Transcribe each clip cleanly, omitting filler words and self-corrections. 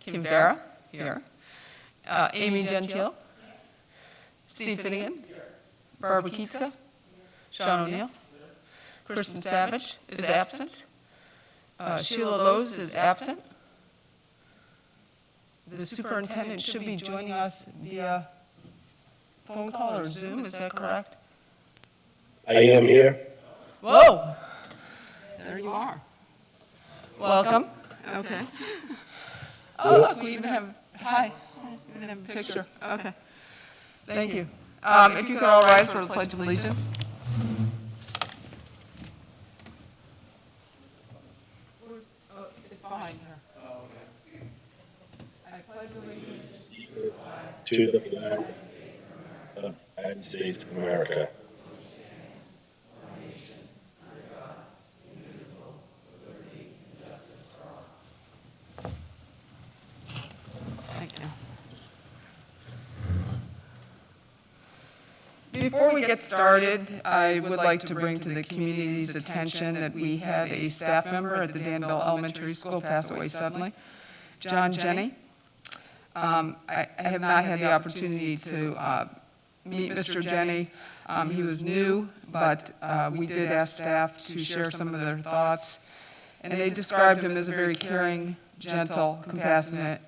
Kim Vera, here. Amy Gentile. Steve Finnegan. Barbara Keitska. Sean O'Neill. Kristen Savage is absent. Sheila Lowe's is absent. The superintendent should be joining us via phone call or Zoom, is that correct? I am here. Whoa! There you are. Welcome. Okay. Oh, look, we even have, hi. We even have a picture. Okay. Thank you. If you could all rise for the Pledge of Allegiance. It's behind her. I pledge allegiance To the flag of the United States of America. Thank you. Before we get started, I would like to bring to the community's attention that we had a staff member at the Danville Elementary School pass away suddenly, John Jenny. I have not had the opportunity to meet Mr. Jenny. He was new, but we did ask staff to share some of their thoughts, and they described him as a very caring, gentle, compassionate,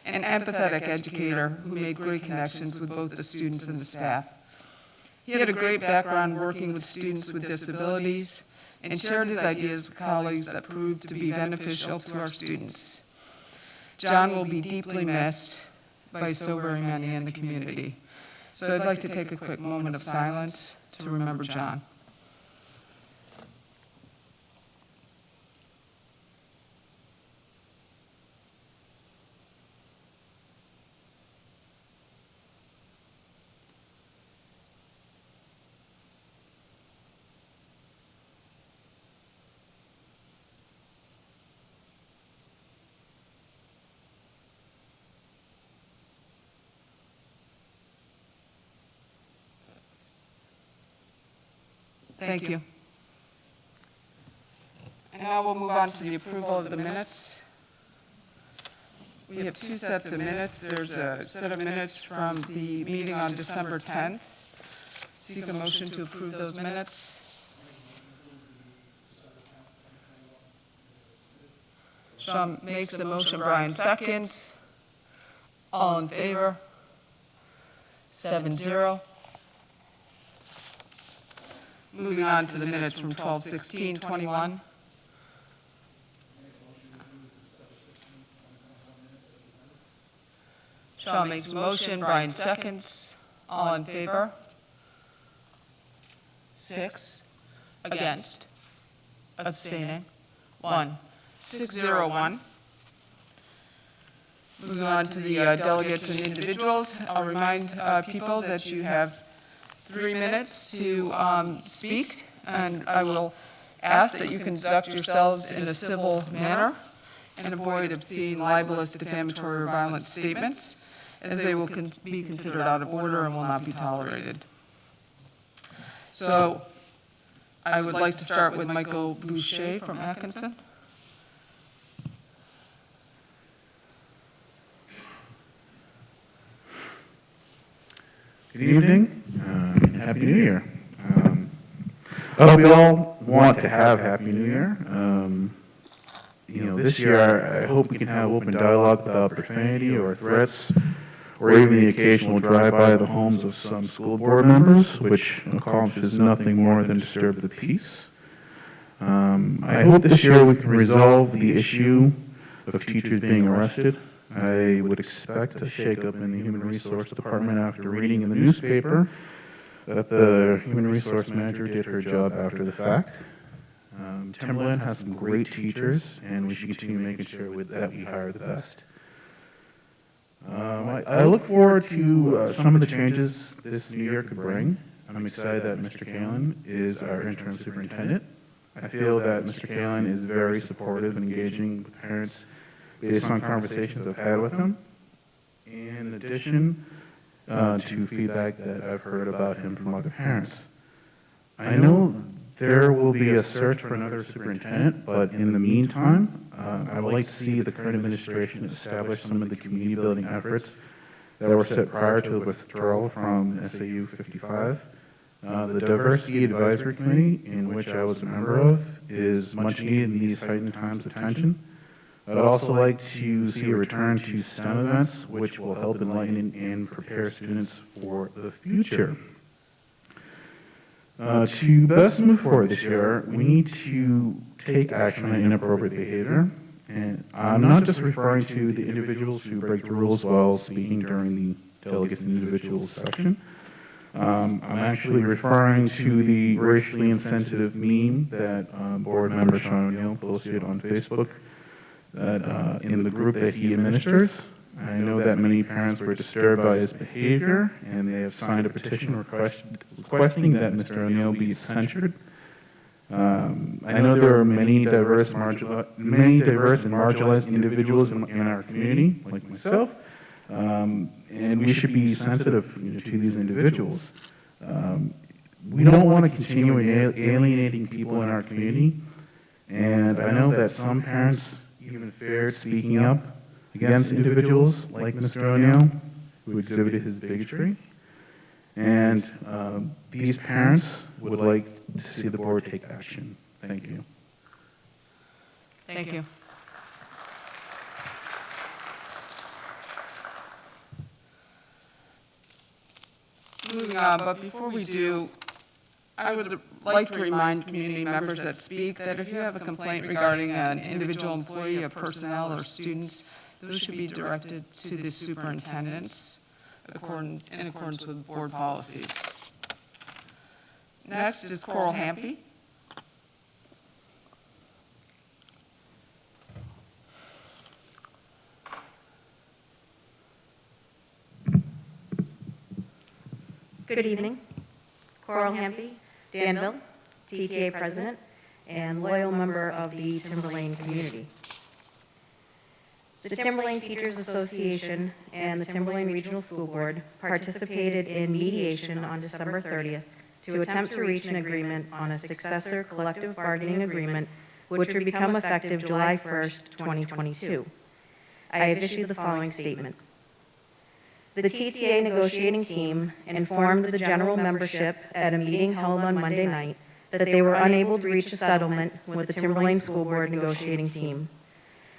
and empathetic educator who made great connections with both the students and the staff. He had a great background working with students with disabilities and shared his ideas with colleagues that proved to be beneficial to our students. John will be deeply missed by so very many in the community. So I'd like to take a quick moment of silence to remember John. Thank you. And now we'll move on to the approval of the minutes. We have two sets of minutes. There's a set of minutes from the meeting on December 10th. Seek a motion to approve those minutes. Sean makes a motion, Brian seconds. All in favor? 7-0. Moving on to the minutes from 12/16/21. Shaw makes a motion, Brian seconds. All in favor? 6. Against? Abstaining? 1. 6-0-1. Moving on to the delegates and individuals, I'll remind people that you have 3 minutes to speak, and I will ask that you conduct yourselves in a civil manner and avoid obscene, libelous, defamatory, or violent statements, as they will be considered out of order and will not be tolerated. So I would like to start with Michael Boucher from Atkinson. Good evening, and Happy New Year. We all want to have Happy New Year. This year I hope we can have open dialogue without profanity or threats, or even the occasional drive-by the homes of some school board members, which accomplishes nothing more than disturb the peace. I hope this year we can resolve the issue of teachers being arrested. I would expect a shakeup in the Human Resource Department after reading in the newspaper that the Human Resource Manager did her job after the fact. Timberland has some great teachers, and we should continue making sure that we hire the best. I look forward to some of the changes this new year could bring. I'm excited that Mr. Kalin is our interim superintendent. I feel that Mr. Kalin is very supportive and engaging with parents based on conversations I've had with him, in addition to feedback that I've heard about him from other parents. I know There will be a search for another superintendent, but in the meantime, I would like to see the current administration establish some of the community building efforts that were set prior to the withdrawal from SAU 55. The Diversity Advisory Committee, in which I was a member of, is much needed in these heightened times of tension. I'd also like to see a return to STEM events, which will help enlighten and prepare students for the future. To best move forward this year, we need to take action on inappropriate behavior. And I'm not just referring to the individuals who break the rules while speaking during the delegates and individuals section. I'm actually referring to the racially insensitive meme that board member Sean O'Neill posted on Facebook that in the group that he administers. I know that many parents were disturbed by his behavior, and they have signed a petition requesting that Mr. O'Neill be censured. I know there are many diverse and marginalized individuals in our community, like myself, and we should be sensitive to these individuals. We don't want to continue alienating people in our community, and I know that some parents even feared speaking up against individuals like Mr. O'Neill, who exhibited his bigotry. And these parents would like to see the board take action. Thank you. Thank you. Moving on, but before we do, I would like to remind community members that speak that if you have a complaint regarding an individual employee of personnel or students, those should be directed to the superintendents in accordance with board policies. Next is Coral Hampy. Good evening. Coral Hampy, Danville, TTA President, and loyal member of the Timberlane community. The Timberlane Teachers Association and the Timberlane Regional School Board participated in mediation on December 30th to attempt to reach an agreement on a successor collective bargaining agreement which would become effective July 1st, 2022. I have issued the following statement. The TTA negotiating team informed the general membership at a meeting held on Monday night that they were unable to reach a settlement with the Timberlane School Board negotiating team.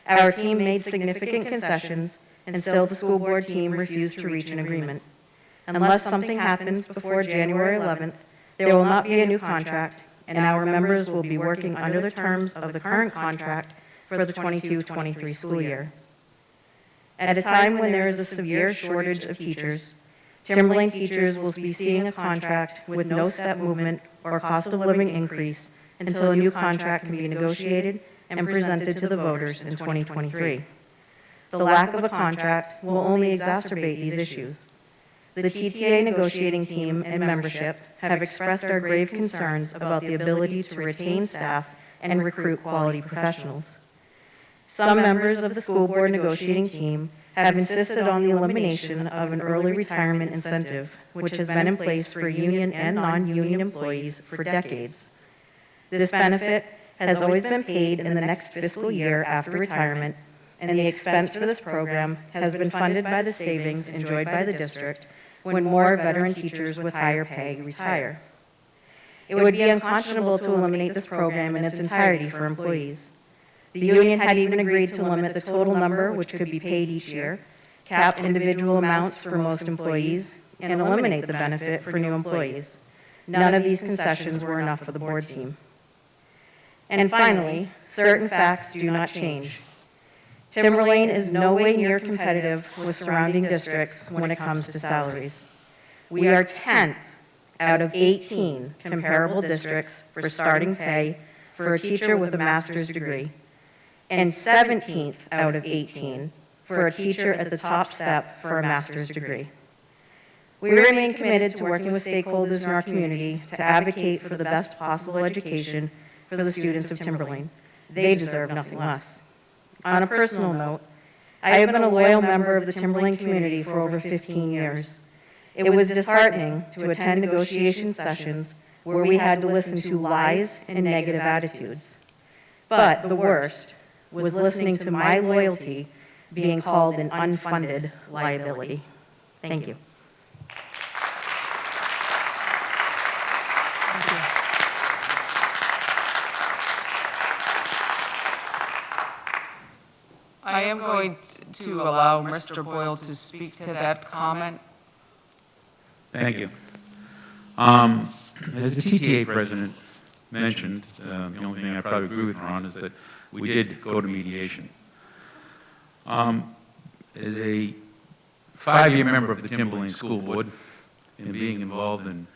Our team made significant concessions, and still the school board team refused to reach an agreement. Unless something happens before January 11th, there will not be a new contract, and our members will be working under the terms of the current contract for the 22-23 school year. At a time when there is a severe shortage of teachers, Timberlane teachers will be seeing a contract with no step movement or cost of living increase until a new contract can be negotiated and presented to the voters in 2023. The lack of a contract will only exacerbate these issues. The TTA negotiating team and membership have expressed our grave concerns about the ability to retain staff and recruit quality professionals. Some members of the school board negotiating team have insisted on the elimination of an early retirement incentive, which has been in place for union and non-union employees for decades. This benefit has always been paid in the next fiscal year after retirement, and the expense for this program has been funded by the savings enjoyed by the district when more veteran teachers with higher pay retire. It would be unconscionable to eliminate this program in its entirety for employees. The union had even agreed to limit the total number which could be paid each year, cap individual amounts for most employees, and eliminate the benefit for new employees. None of these concessions were enough for the board team. And finally, certain facts do not change. Timberlane is no way near competitive with surrounding districts when it comes to salaries. We are 10th out of 18 comparable districts for starting pay for a teacher with a master's degree, and 17th out of 18 for a teacher at the top step for a master's degree. We remain committed to working with stakeholders in our community to advocate for the best possible education for the students of Timberlane. They deserve nothing less. On a personal note, I have been a loyal member of the Timberlane community for over 15 years. It was disheartening to attend negotiation sessions where we had to listen to lies and negative attitudes. But the worst was listening to my loyalty being called an unfunded liability. Thank you. I am going to allow Mr. Boyle to speak to that comment. Thank you. As the TTA president mentioned, the only thing I probably agree with her on is that we did go to mediation. As a 5-year member of the Timberlane School Board and being involved in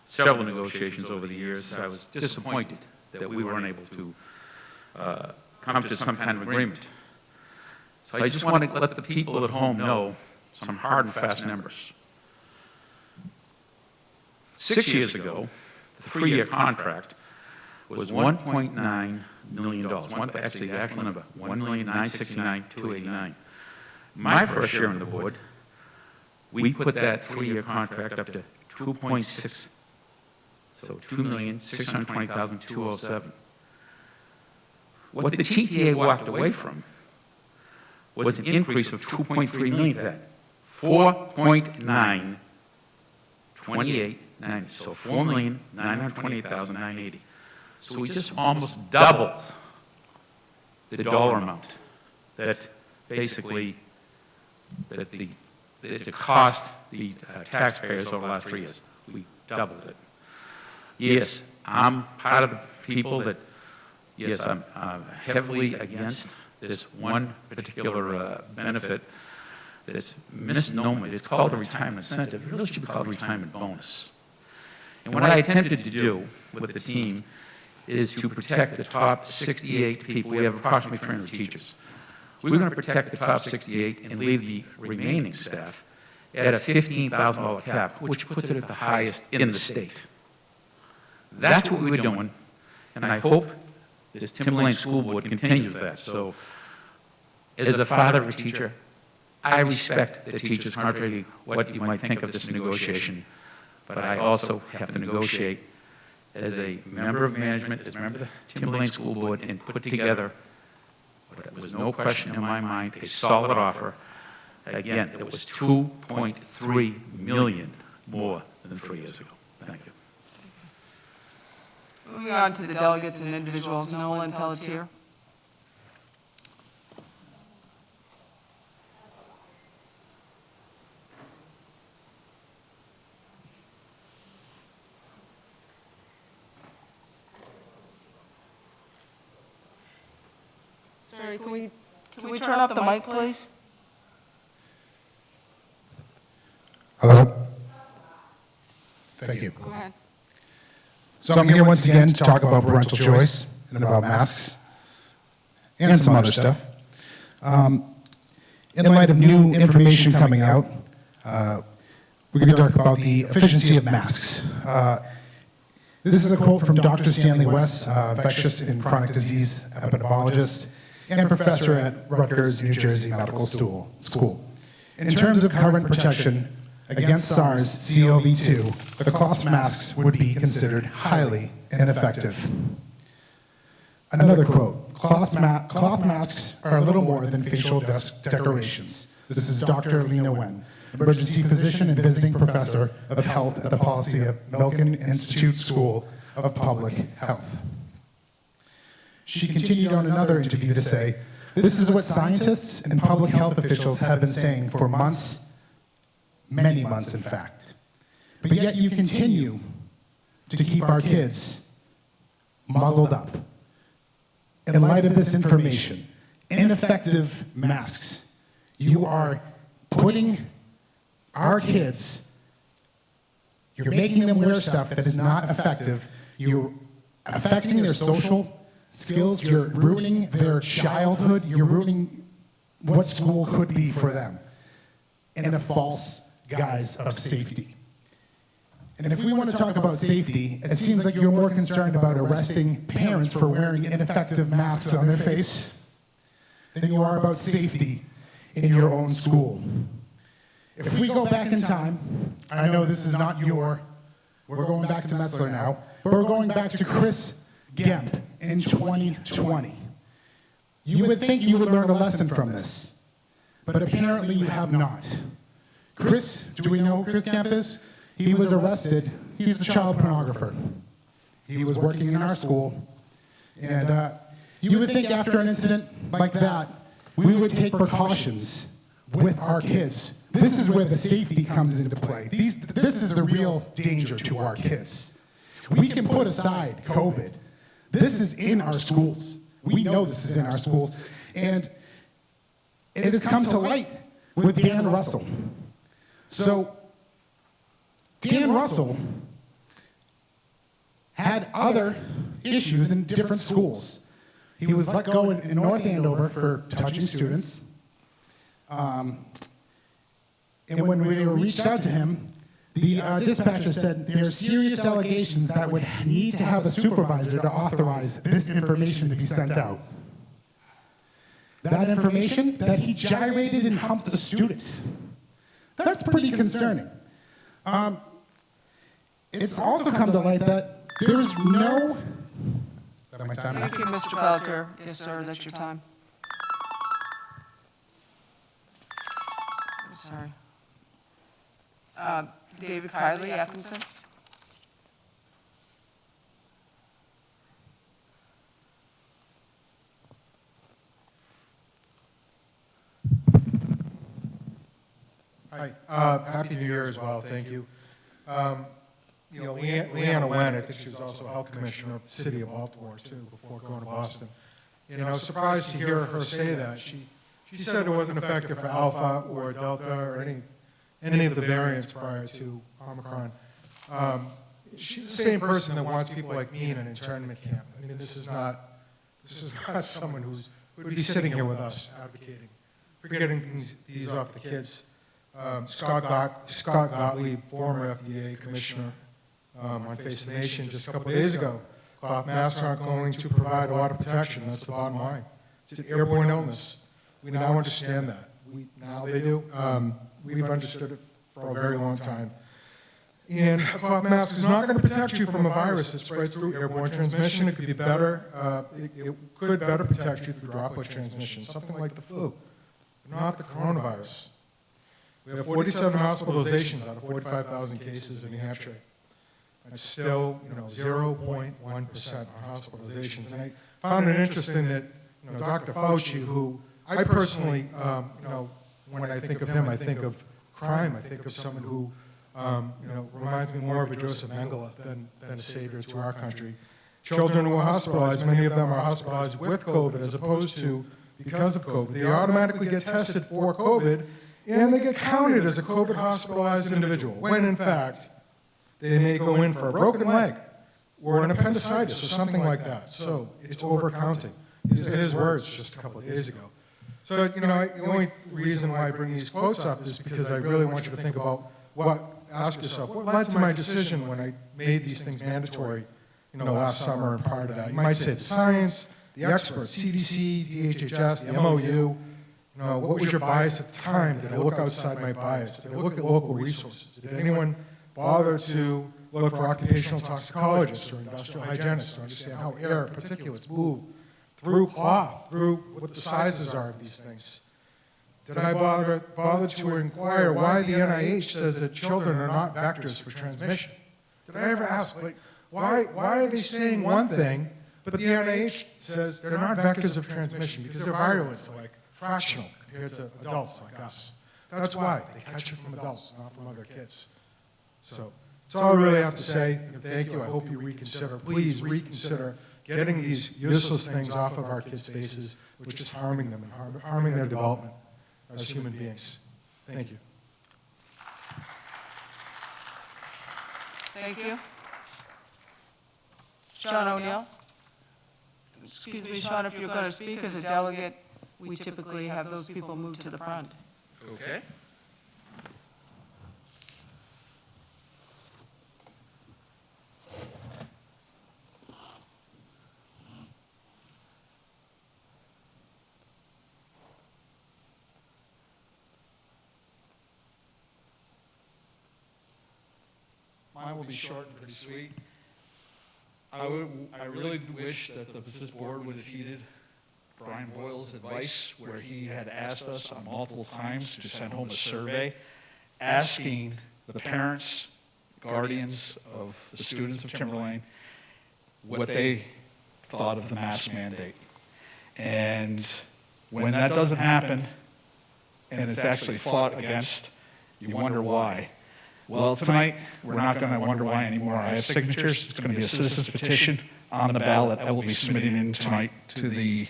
several negotiations over the years, I was disappointed that we were unable to come to some kind of agreement. So I just want to let the people at home know some hard and fast numbers. 6 years ago, the 3-year contract was $1.9 million. Actually, the actual number, $1,969,289. My first year on the board, we put that 3-year contract up to 2.6, so $2,620,207. What the TTA walked away from was an increase of 2.3 million to that. 4.92890, so 4,928,980. So we just almost doubled the dollar amount that basically it cost the taxpayers over the last 3 years. We doubled it. Yes, I'm part of the people that, yes, I'm heavily against this one particular benefit that's misnomered. It's called a retirement incentive. It really should be called a retirement bonus. And what I attempted to do with the team is to protect the top 68 people. We have approximately 300 teachers. We were going to protect the top 68 and leave the remaining staff at a $15,000 cap, which puts it at the highest in the state. That's what we were doing, and I hope this Timberlane School Board continues that. So, as a father of a teacher, I respect the teachers, contrary to what you might think of this negotiation, but I also have to negotiate as a member of management, as a member of the Timberlane School Board, and put together what was no question in my mind, a solid offer. Again, it was $2.3 million more than 3 years ago. Thank you. Moving on to the delegates and individuals, Nolan Pelletier. Sorry, can we turn up the mic, please? Hello? Thank you. Go ahead. So I'm here once again to talk about parental choice and about masks and some other stuff. In light of new information coming out, we're going to talk about the efficiency of masks. This is a quote from Dr. Stanley West, infectious and chronic disease epidemiologist and a professor at Rutgers, New Jersey Medical School. In terms of current protection against SARS-CoV-2, the cloth masks would be considered highly ineffective. Another quote, cloth masks are a little more than facial decorations. This is Dr. Lena Wen, emergency physician and visiting professor of health at the Policy of Milken Institute School of Public Health. She continued on another interview to say, this is what scientists and public health officials have been saying for months, many months in fact. But yet you continue to keep our kids muzzled up. In light of this information, ineffective masks, you are putting our kids, you're making them wear stuff that is not effective, you're affecting their social skills, you're ruining their childhood, you're ruining what school could be for them in a false guise of safety. And if we want to talk about safety, it seems like you're more concerned about arresting parents for wearing ineffective masks on their face than you are about safety in your own school. If we go back in time, I know this is not we're going back to Metzler now, but we're going back to Chris Gemp in 2020. You would think you would learn a lesson from this, but apparently you have not. Chris, do we know who Chris Gemp is? He was arrested. He's the child pornographer. He was working in our school, and you would think after an incident like that, we would take precautions with our kids. This is where the safety comes into play. This is the real danger to our kids. We can put aside COVID. This is in our schools. We know this is in our schools. And it has come to light with Dan Russell. So, Dan Russell had other issues in different schools. He was let go in North Andover for touching students. And when we reached out to him, the dispatcher said there are serious allegations that would need to have a supervisor to authorize this information to be sent out. That information, that he gyrated and humped a student. That's pretty concerning. It's also come to light that there's no... Is that my time? Thank you, Mr. Pelletier. Yes, sir, that's your time. I'm sorry. David Kiley, Atkinson. Hi, Happy New Year as well, thank you. Leanna Wen, I think she was also health commissioner of the city of Baltimore too, before going to Boston. And I was surprised to hear her say that. She said it wasn't effective for Alpha or Delta or any of the variants prior to Omicron. She's the same person that wants people like me in an internment camp. I mean, this is not someone who would be sitting here with us advocating for getting these off the kids. Scott Gottlieb, former FDA commissioner on Face the Nation just a couple days ago, cloth masks aren't going to provide a lot of protection. That's the bottom line. It's an airborne illness. We now understand that. Now they do. We've understood it for a very long time. And a cloth mask is not going to protect you from a virus that spreads through airborne transmission. It could be better. It could better protect you through droplet transmission, something like the flu, but not the coronavirus. We have 47 hospitalizations out of 45,000 cases in New Hampshire. That's still, 0.1% are hospitalizations. And I found it interesting that, Dr. Fauci, who I personally, when I think of him, I think of crime. I think of someone who, reminds me more of a Joseph Mengele than a savior to our country. Children who are hospitalized, many of them are hospitalized with COVID as opposed to because of COVID. They automatically get tested for COVID, and they get counted as a COVID hospitalized individual, when in fact, they may go in for a broken leg or an appendicitis or something like that. So it's overcounting. These are his words just a couple of days ago. So, the only reason why I bring these quotes up is because I really want you to think about ask yourself, what led to my decision when I made these things mandatory, last summer and prior to that? You might say the science, the experts, CDC, DHHS, the MOU. What was your bias at the time? Did I look outside my bias? Did I look at local resources? Did anyone bother to look for occupational toxicologists or industrial hygienists to understand how air, particulates move through cloth, through what the sizes are of these things? Did I bother to inquire why the NIH says that children are not vectors for transmission? Did I ever ask, why are they saying one thing, but the NIH says they're not vectors of transmission because their virulence are fractional compared to adults like us. That's why. They catch it from adults, not from other kids. So that's all I really have to say. Thank you. I hope you reconsider. Please reconsider getting these useless things off of our kids' faces, which is harming them and harming their development as human beings. Thank you. Thank you. Sean O'Neill. Excuse me, Sean, if you're going to speak as a delegate, we typically have those people move to the front. Okay. Mine will be short and pretty sweet. I really wish that this board would have heeded Brian Boyle's advice, where he had asked us on multiple times to send home a survey asking the parents, guardians of the students of Timberlane what they thought of the mask mandate. And when that doesn't happen, and it's actually fought against, you wonder why. Well, tonight, we're not going to wonder why anymore. I have signatures. It's going to be a citizen's petition on the ballot I will be submitting in tonight to the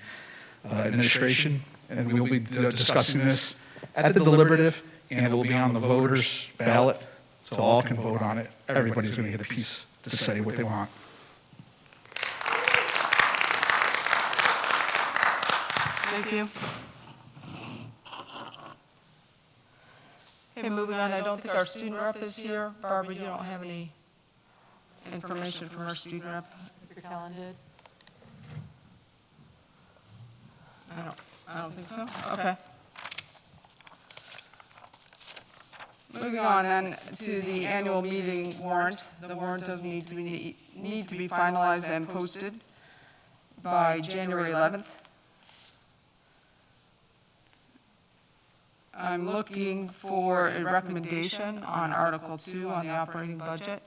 administration, and we'll be discussing this at the deliberative, and it will be on the voters' ballot, so all can vote on it. Everybody's going to get a piece to say what they want. Thank you. Okay, moving on, I don't think our student rep is here. Barbara, you don't have any information from our student rep? Mr. Kellen did? I don't think so. Okay. Moving on then to the annual meeting warrant. The warrant does need to be finalized and posted by January 11th. I'm looking for a recommendation on Article 2 on the operating budget.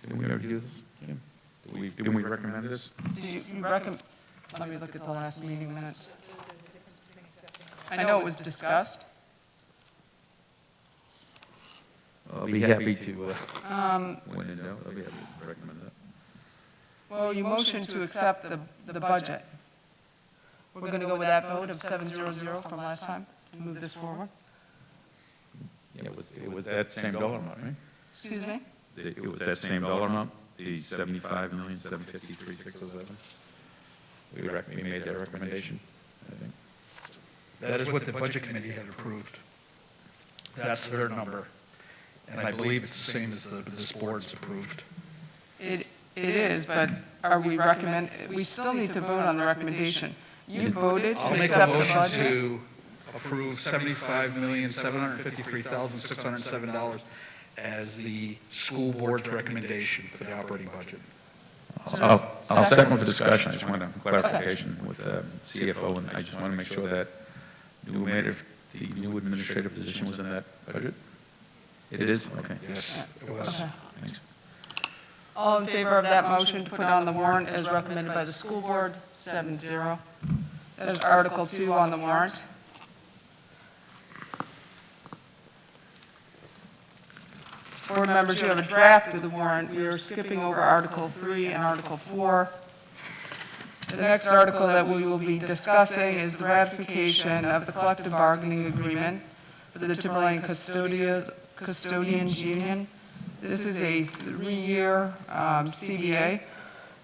Didn't we already do this? Yeah. Didn't we recommend this? Did you recommend, let me look at the last meeting minutes. I know it was discussed. I'll be happy to, when in doubt, I'll be happy to recommend that. Well, you motioned to accept the budget. We're going to go with that vote of 700 from last time to move this forward. Yeah, it was that same dollar amount, right? Excuse me? It was that same dollar amount, the 75,753,607? We made that recommendation, I think. That is what the Budget Committee had approved. That's their number. And I believe it's the same as this board's approved. It is, but we still need to vote on the recommendation. You voted I'll to make a accept the motion budget. to approve $75,753,607 as the school board's recommendation for the operating budget. I'll second the discussion, I just want a clarification with the CFO, and I just want to make sure that the new administrative position was in that budget? It is? Okay. Yes, it was. Okay. Thanks. All in favor of that motion to put on the warrant as recommended by the school board, 7-0. That is Article 2 on the warrant. Board members, you have a draft of the warrant. We are skipping over Article 3 and Article 4. The next article that we will be discussing is the ratification of the collective bargaining agreement for the Timberlane Custodians Union. This is a 3-year CBA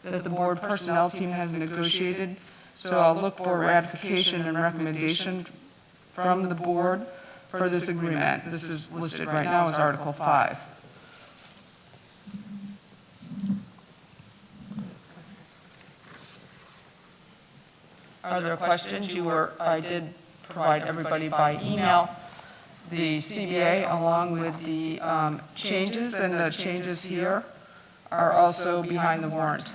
that the board personnel team has negotiated. So I'll look for ratification and recommendation from the board for this agreement. This is listed right now as Article 5. Are there questions? I did provide everybody by email the CBA along with the changes, and the changes here are also behind the warrant.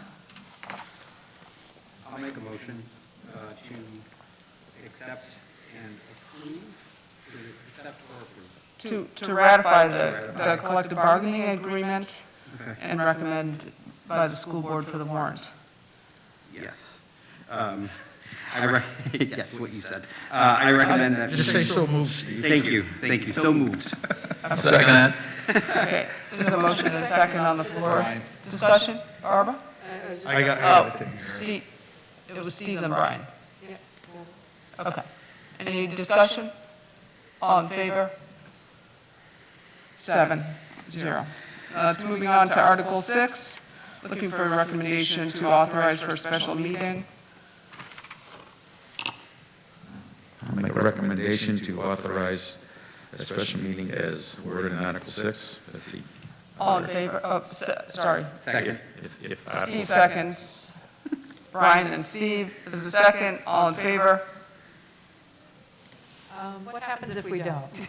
I'll make a motion to accept and approve, accept or approve. To ratify the collective bargaining agreement and recommend by the school board for the warrant. Yes. Yes, what you said. I recommend that. Just say so moved, Steve. Thank you, so moved. I'll second that. Okay, there's a motion and a second on the floor. Discussion, Barbara? I got Oh, it here. Steve, it was Steve and Brian. Okay. Any discussion? All in favor? 7-0. Moving on to Article 6, looking for a recommendation to authorize for a special meeting. I'll make a recommendation to authorize a special meeting as worded in Article 6. All in favor? Oh, sorry. Second. If Steve seconds. Brian and Steve is the second. All in favor? What happens if we don't?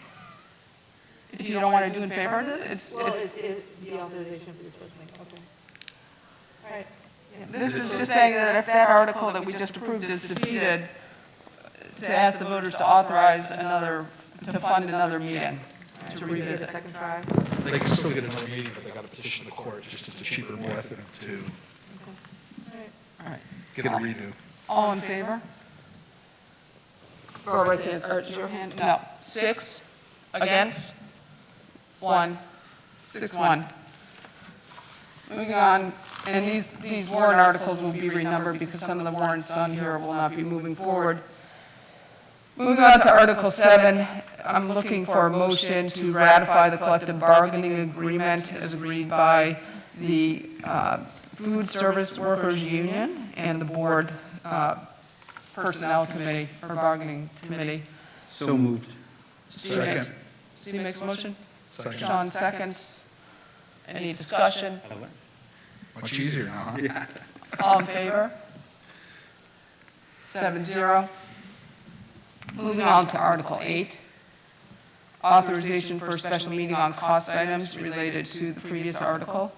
If you don't want to do in favor of it, it's, The authorization for this first meeting, okay. All right. this is just saying that if that article that we just approved is defeated, to ask the voters to authorize another, to fund another meeting, to Should we get a revisit. second try? They can still get another meeting, but they got to petition the court, just as a cheaper method to All right. get a redo. All in favor? Barbara, or is your hand? No. 6 against? 1. 6-1. Moving on, and these warrant articles will be renumbered because some of the warrants on here will not be moving forward. Moving on to Article 7, I'm looking for a motion to ratify the collective bargaining agreement as agreed by the Food Service Workers Union and the Board Personnel Committee, or Bargaining Committee. So moved. Steve makes a motion? Second. Sean seconds. Any discussion? Much easier now, huh? All in favor? 7-0. Moving on to Article 8, authorization for a special meeting on cost items related to the previous article.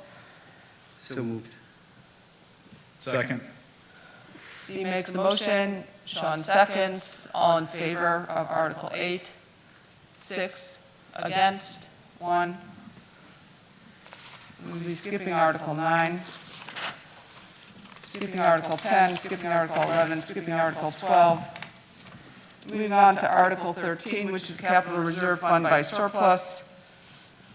So moved. Second. Steve makes a motion, Sean seconds. All in favor of Article 8? 6 against, 1. We'll be skipping Article 9, skipping Article 10, skipping Article 11, skipping Article 12. Moving on to Article 13, which is Capital Reserve Fund by Surplus.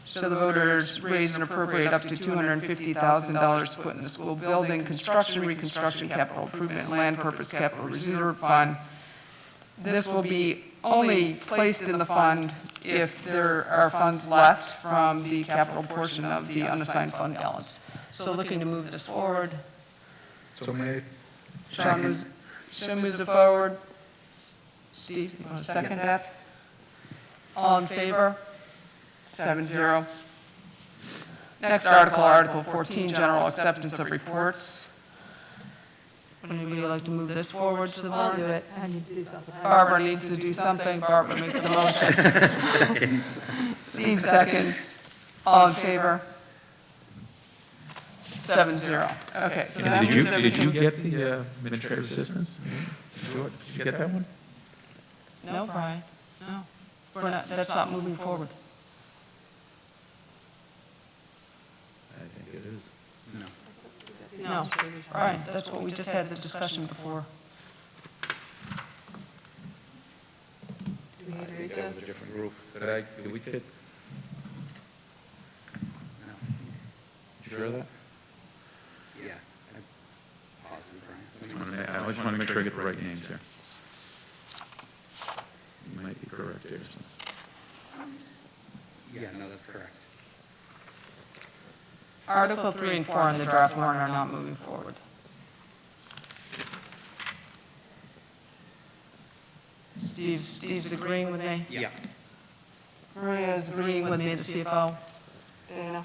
So the voters raise and appropriate up to $250,000 to put in the school building, construction, reconstruction, capital improvement, and land purpose capital reserve fund. This will be only placed in the fund if there are funds left from the capital portion of the unassigned fund balance. So looking to move this forward. So made. Sean moves it forward. Steve, you want to second that? All in favor? 7-0. Next article, Article 14, General Acceptance of Reports. Would anybody like to move this forward to the I'll board? do it. I need to do something. Barbara needs to do something. Barbara makes the motion. Steve seconds. All in favor? 7-0. Okay, so that Did moves you everything. get the administrative assistance? Did you get that one? No, Brian, no. We're not, that's not moving forward. I think it is. No, Brian, that's what we just had the discussion before. Do we need to That recess? was a different group. Did we fit? No. You sure of that? Yeah. I paused and Brian. I just want to make sure I get the right names here. You might be correct here. Yeah, no, that's correct. Article 3 and 4 in the draft warrant are not moving forward. Steve's agreeing with me. Yeah. Maria's agreeing with me, the CFO. Dana?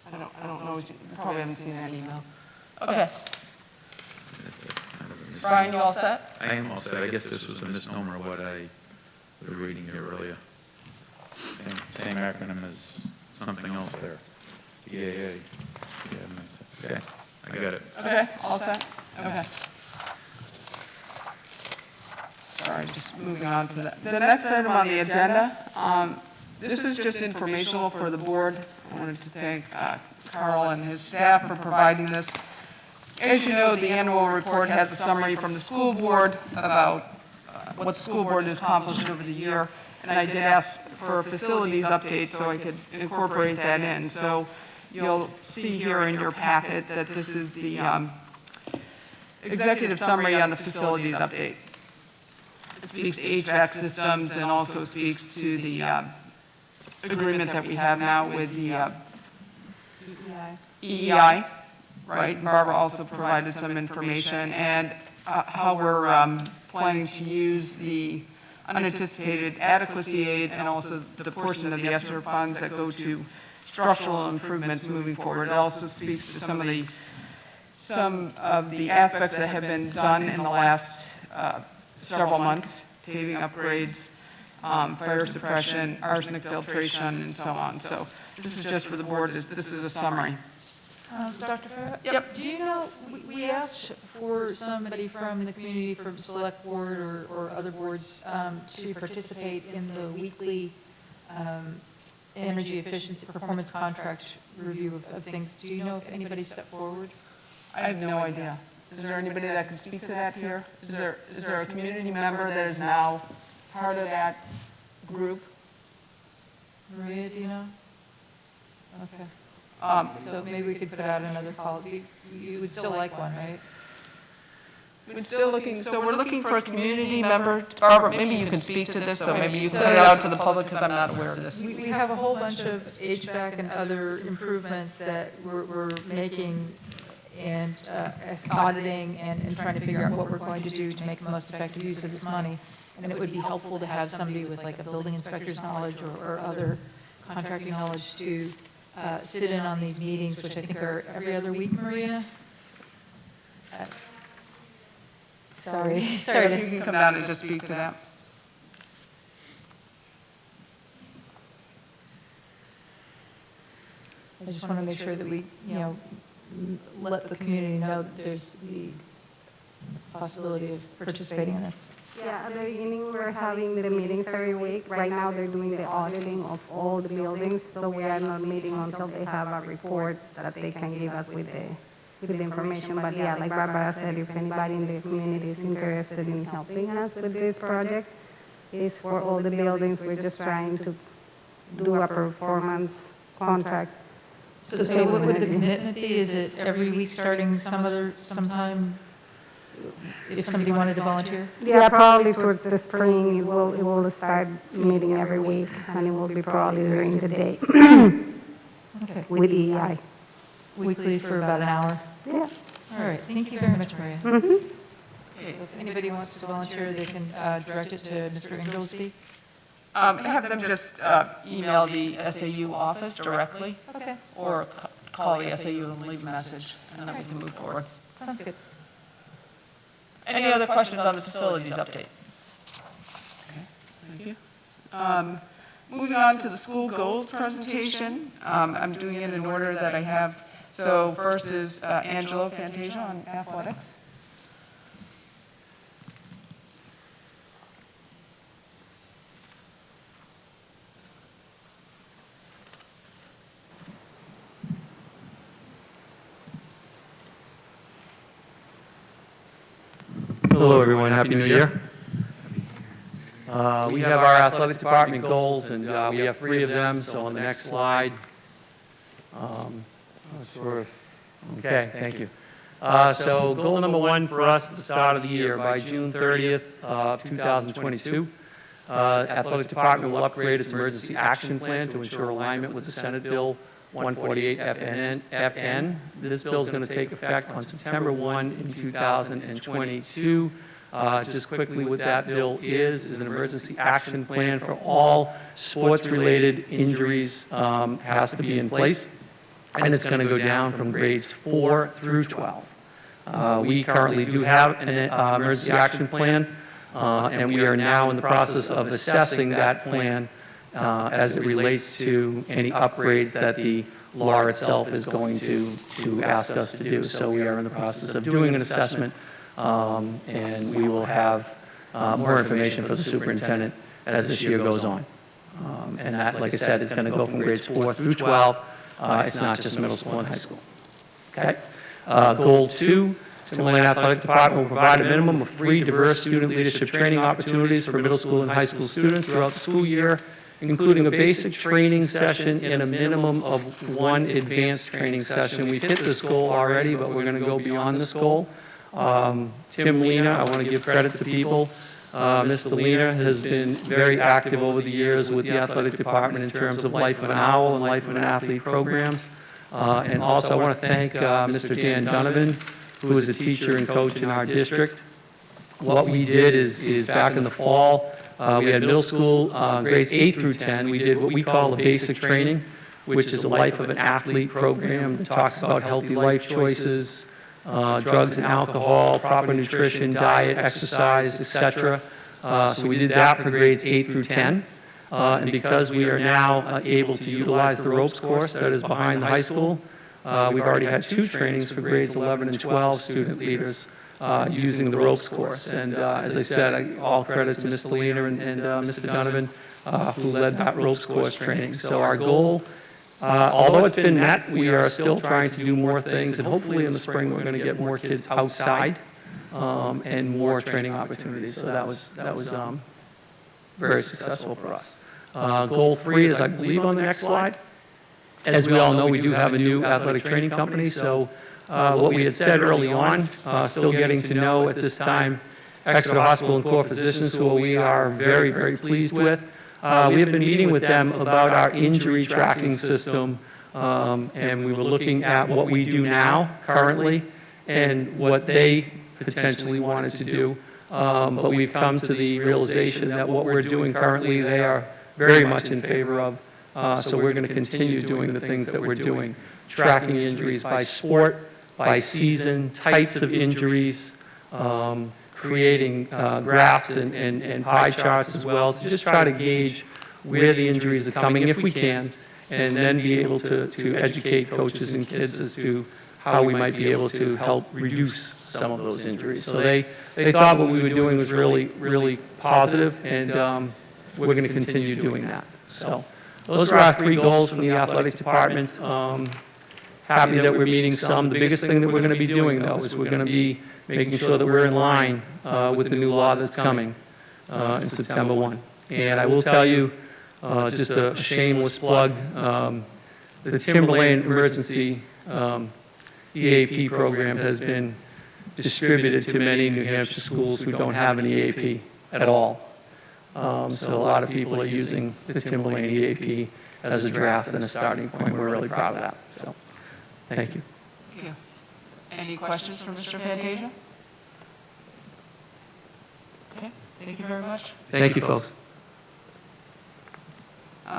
I don't know, you probably haven't seen that email. Okay. Brian, you all set? I am all set. I guess this was a misnomer what I was reading here earlier. Same acronym as something else there. BAA. Yeah, okay, I got it. Okay, all set? Okay. Sorry, just moving on to that. The next item on the agenda, this is just informational for the board. I wanted to thank Carl and his staff for providing this. As you know, the annual report has a summary from the school board about what the school board has accomplished over the year, and I did ask for a facilities update so I could incorporate that in. So you'll see here in your packet that this is the executive summary on the facilities update. It speaks to HVAC systems and also speaks to the agreement that we have now with the EEI, right? Barbara also provided some information, and how we're planning to use the unanticipated adequacy aid and also the portion of the ESSER funds that go to structural improvements moving forward. It also speaks to some of the aspects that have been done in the last several months, paving upgrades, fire suppression, arsenic filtration, and so on. So this is just for the board, this is a summary. Dr. Farah? Yep. Do you know, we asked for somebody from the community, from select board or other boards, to participate in the weekly energy efficiency performance contract review of things. Do you know if anybody stepped forward? I have no idea. Is there anybody that can speak to that here? Is there a community member that is now part of that group? Maria, do you know? Okay. So maybe we could put out another call. You would still like one, right? we're still looking, so we're looking for a community member. Barbara, maybe you can speak to this, so maybe you can put it out to the public, because I'm not aware of this. We have a whole bunch of HVAC and other improvements that we're making and auditing and trying to figure out what we're going to do to make the most effective use of this money. And it would be helpful to have somebody with like a building inspector's knowledge or other contracting knowledge to sit in on these meetings, which I think are every other week, Maria? Sorry. So if you can come down and just speak to that. I just want to make sure that we, let the community know that there's the possibility of participating in this. Yeah, at the beginning, we were having the meetings every week. Right now, they're doing the auditing of all the buildings, so we are not meeting until they have a report that they can give us with the information. But yeah, like Barbara said, if anybody in the community is interested in helping us with this project, it's for all the buildings. We're just trying to do a performance contract. So what would the commitment be? Is it every week starting sometime, if somebody wanted to volunteer? Yeah, probably towards the spring, it will start meeting every week, and it will be probably during the day Okay. with EI. Weekly for about an hour? Yeah. All right, thank you very much, Maria. Mhm. So if anybody wants to volunteer, they can direct it to Mr. Inglesby. Have them just email the SAU office directly, Okay, or call the SAU and leave a message, and then we can move forward. sounds good. Any other questions on the facilities update? Okay, thank you. Moving on to the school goals presentation. I'm doing it in order that I have. So first is Angelo Fantasia on athletics. Hello, everyone. Happy New Year. We have our athletic department goals, and we have 3 of them. So on the next slide. Okay, thank you. So goal number 1 for us at the start of the year, by June 30th, 2022, athletic department will upgrade its emergency action plan to ensure alignment with the Senate Bill 148 FN. This bill is going to take effect on September 1 in 2022. Just quickly, what that bill is an emergency action plan for all sports-related injuries has to be in place, and it's going to go down from grades 4 through 12. We currently do have an emergency action plan, and we are now in the process of assessing that plan as it relates to any upgrades that the law itself is going to ask us to do. So we are in the process of doing an assessment, and we will have more information for the superintendent as this year goes on. And that, like I said, is going to go from grades 4 through 12. It's not just middle school and high school. Okay? Goal 2, Timberland Athletic Department will provide a minimum of 3 diverse student leadership training opportunities for middle school and high school students throughout the school year, including a basic training session and a minimum of 1 advanced training session. We've hit this goal already, but we're going to go beyond this goal. Tim Lena, I want to give credit to people. Mr. Lena has been very active over the years with the athletic department in terms of Life of an Owl and Life of an Athlete programs. And also I want to thank Mr. Dan Donovan, who is a teacher and coach in our district. What we did is back in the fall, we had middle school grades 8 through 10. We did what we call a basic training, which is a Life of an Athlete program that talks about healthy life choices, drugs and alcohol, proper nutrition, diet, exercise, etc. So we did that for grades 8 through 10. And because we are now able to utilize the ropes course that is behind the high school, we've already had 2 trainings for grades 11 and 12 student leaders using the ropes course. And as I said, all credit to Mr. Lena and Mr. Donovan, who led that ropes course training. So our goal, although it's been met, we are still trying to do more things, and hopefully in the spring we're going to get more kids outside and more training opportunities. So that was very successful for us. Goal 3 is, I believe, on the next slide. As we all know, we do have a new athletic training company, so what we had said early on, still getting to know at this time Exeter Hospital and core physicians, who we are very, very pleased with. We have been meeting with them about our injury tracking system, and we were looking at what we do now, currently, and what they potentially wanted to do. But we've come to the realization that what we're doing currently, they are very much in favor of. So we're going to continue doing the things that we're doing, tracking injuries by sport, by season, types of injuries, creating graphs and pie charts as well to just try to gauge where the injuries are coming, if we can, and then be able to educate coaches and kids as to how we might be able to help reduce some of those injuries. So they thought what we were doing was really, really positive, and we're going to continue doing that. So those are our 3 goals from the athletics department. Happy that we're meeting some. The biggest thing that we're going to be doing, though, is we're going to be making sure that we're in line with the new law that's coming in September 1. And I will tell you, just a shameless plug, the Timberlane Emergency EAP program has been distributed to many New Hampshire schools who don't have an EAP at all. So a lot of people are using the Timberlane EAP as a draft and a starting point. We're really proud of that. So, thank you. Thank you. Any questions for Mr. Fantasia? Okay, thank you very much. Thank you, folks.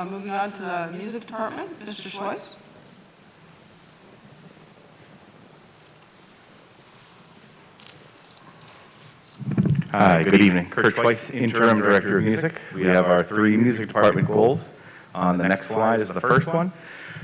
Moving on to the music department, Mr. Schweiss. Hi, good evening. Kurt Schweiss, Interim Director of Music. We have our 3 music department goals. On the next slide is the first one.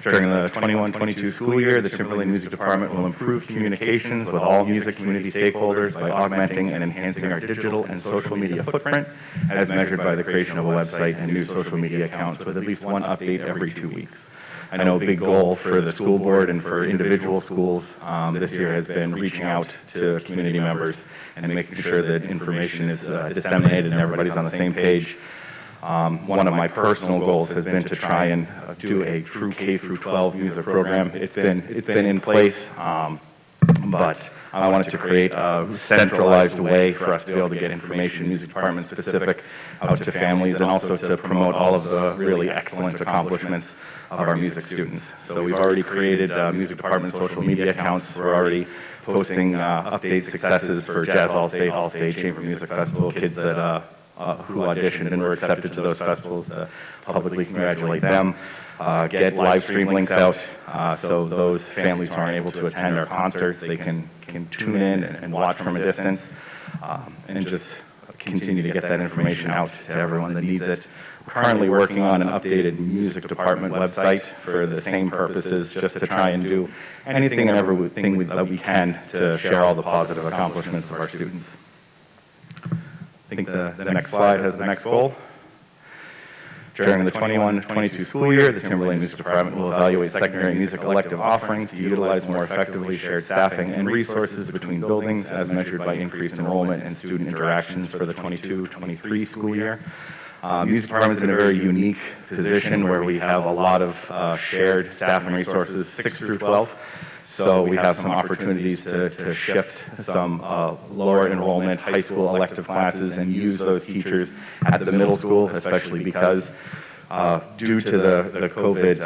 During the 21-22 school year, the Timberlane Music Department will improve communications with all music community stakeholders by augmenting and enhancing our digital and social media footprint, as measured by the creation of a website and new social media accounts with at least 1 update every 2 weeks. I know a big goal for the school board and for individual schools this year has been reaching out to community members and making sure that information is disseminated and everybody's on the same page. One of my personal goals has been to try and do a true K-12 music program. It's been in place, but I wanted to create a centralized way for us to be able to get information, music department specific, out to families, and also to promote all of the really excellent accomplishments of our music students. So we've already created music department social media accounts. We're already posting update successes for Jazz All-State, Chamber Music Festival, kids that who auditioned and were accepted to those festivals, to publicly congratulate them, get live stream links out so those families who aren't able to attend our concerts, they can tune in and watch from a distance, and just continue to get that information out to everyone that needs it. We're currently working on an updated music department website for the same purposes, just to try and do anything and everything that we can to share all the positive accomplishments of our students. I think the next slide has the next goal. During the 21-22 school year, the Timberlane Music Department will evaluate secondary music elective offerings to utilize more effectively shared staffing and resources between buildings as measured by increased enrollment and student interactions for the 22-23 school year. Music department is in a very unique position where we have a lot of shared staff and resources 6 through 12. So we have some opportunities to shift some lower enrollment high school elective classes and use those teachers at the middle school, especially because due to the COVID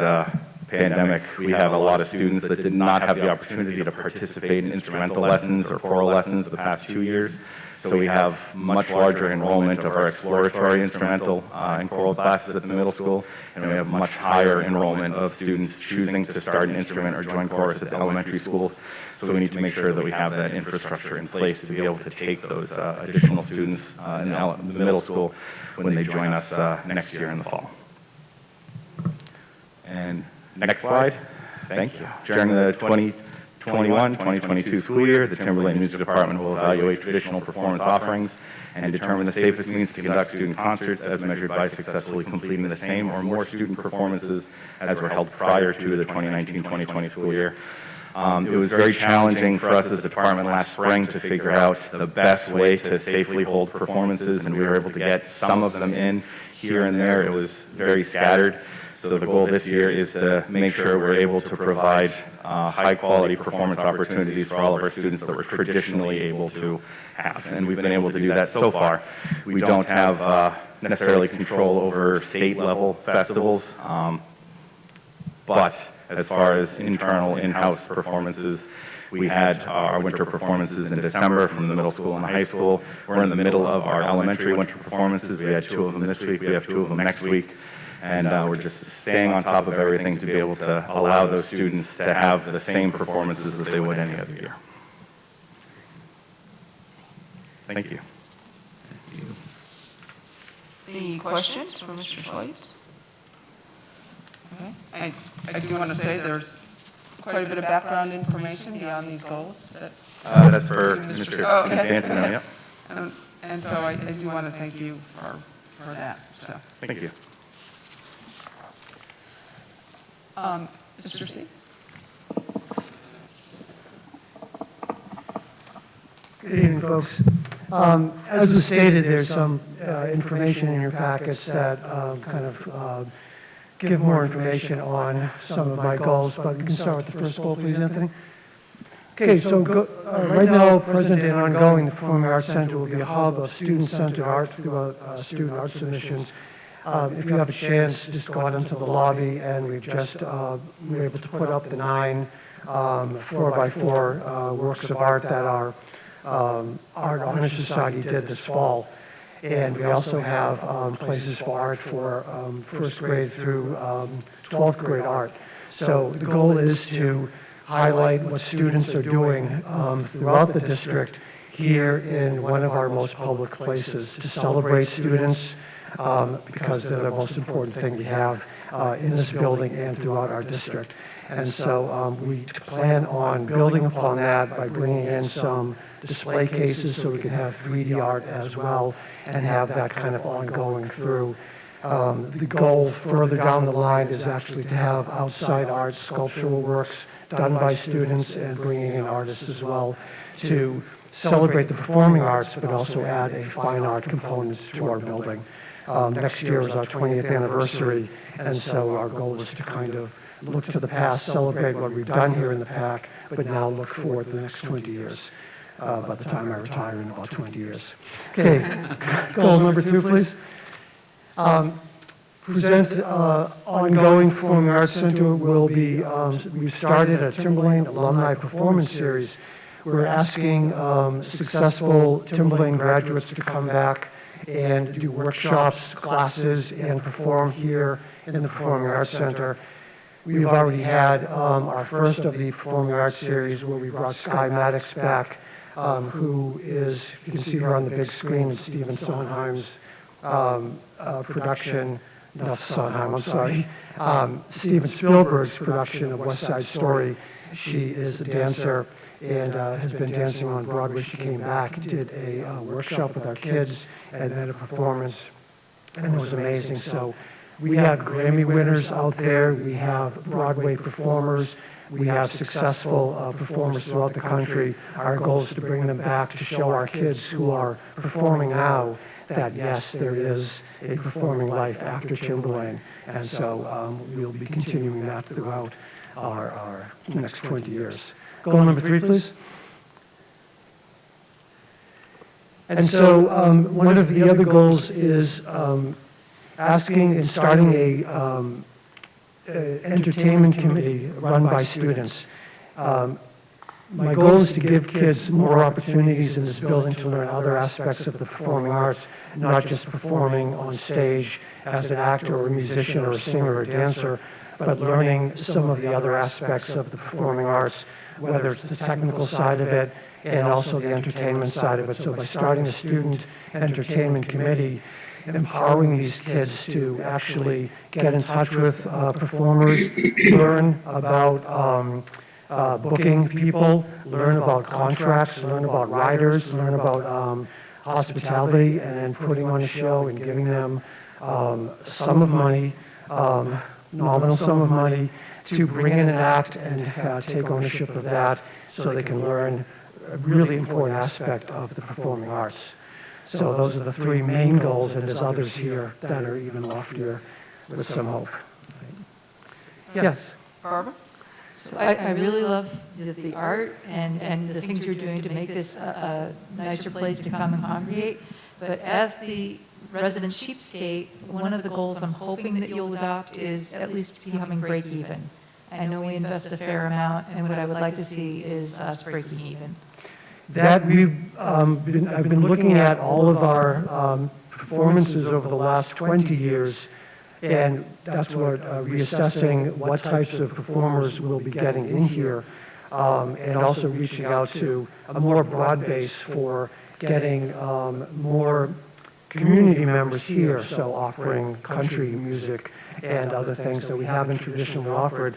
pandemic, we have a lot of students that did not have the opportunity to participate in instrumental lessons or choral lessons the past 2 years. So we have much larger enrollment of our exploratory instrumental and choral classes at the middle school, and we have much higher enrollment of students choosing to start an instrument or join chorus at the elementary schools. So we need to make sure that we have that infrastructure in place to be able to take those additional students in the middle school when they join us next year in the fall. And next slide. Thank you. During the 2021-2022 school year, the Timberlane Music Department will evaluate traditional performance offerings and determine the safest means to conduct student concerts as measured by successfully completing the same or more student performances as were held prior to the 2019-2020 school year. It was very challenging for us as a department last spring to figure out the best way to safely hold performances, and we were able to get some of them in here and there. It was very scattered. So the goal this year is to make sure we're able to provide high-quality performance opportunities for all of our students that we're traditionally able to have. And we've been able to do that so far. We don't have necessarily control over state-level festivals, but as far as internal in-house performances, we had our winter performances in December from the middle school and the high school. We're in the middle of our elementary winter performances. We had 2 of them this week. We have 2 of them next week. And we're just staying on top of everything to be able to allow those students to have the same performances that they would any other year. Thank you. Any questions for Mr. Schweitz? Okay. I do want to say there's quite a bit of background information beyond these goals. That's for Mr. D'Antino, yep. And so I do want to thank you for that. So. Thank you. Mr. C? Good evening, folks. As was stated, there's some information in your packets that kind of give more information on some of my goals, but we can start with the first goal, please, Anthony. Okay, so right now, present and ongoing, the Performing Arts Center will be a hub of student-centered art through student art submissions. If you have a chance, just go out into the lobby, and we've just we were able to put up the 9 4x4 works of art that our Art Honor Society did this fall. And we also have places for art for first grade through 12th grade art. So the goal is to highlight what students are doing throughout the district here in one of our most public places, to celebrate students because they're the most important thing we have in this building and throughout our district. And so we plan on building upon that by bringing in some display cases so we can have 3D art as well and have that kind of ongoing through. The goal further down the line is actually to have outside art, sculptural works done by students and bringing in artists as well to celebrate the performing arts, but also add a fine art component to our building. Next year is our 20th anniversary, and so our goal is to kind of look to the past, celebrate what we've done here in the PAC, but now look forward to the next 20 years, by the time I retire in about 20 years. Okay, goal number 2, please. Present ongoing Performing Arts Center will be, we've started a Timberlane Alumni Performance Series. We're asking successful Timberlane graduates to come back and do workshops, classes, and perform here in the Performing Arts Center. We've already had our first of the Performing Arts Series where we brought Sky Maddox back, who is, you can see her on the big screen, Stephen Sondheim's production, not Sondheim, I'm sorry, Steven Spielberg's production of West Side Story. She is a dancer and has been dancing on Broadway. She came back, did a workshop with our kids, and had a performance, and it was amazing. So we have Grammy winners out there. We have Broadway performers. We have successful performers throughout the country. Our goal is to bring them back to show our kids who are performing now that, yes, there is a performing life after Timberlane. And so we'll be continuing that throughout our next 20 years. Goal number 3, please. And so one of the other goals is asking and starting entertainment committee run by students. My goal is to give kids more opportunities in this building to learn other aspects of the performing arts, not just performing on stage as an actor or a musician or a singer or a dancer, but learning some of the other aspects of the performing arts, whether it's the technical side of it and also the entertainment side of it. So by starting a student entertainment committee, empowering these kids to actually get in touch with performers, learn about booking people, learn about contracts, learn about writers, learn about hospitality, and then putting on a show and giving them sum of money, nominal sum of money, to bring in an act and take ownership of that so they can learn a really important aspect of the performing arts. So those are the three main goals, and there's others here that are even loftier with some hope. Yes? Barbara? So I really love the art and the things you're doing to make this a nicer place to come and congregate. But as the resident cheapskate, one of the goals I'm hoping that you'll adopt is at least becoming break even. I know we invest a fair amount, and what I would like to see is us breaking even. That I've been looking at all of our performances over the last 20 years, and that's what reassessing what types of performers we'll be getting in here, and also reaching out to a more broad base for getting more community members here, so offering country music and other things that we haven't traditionally offered.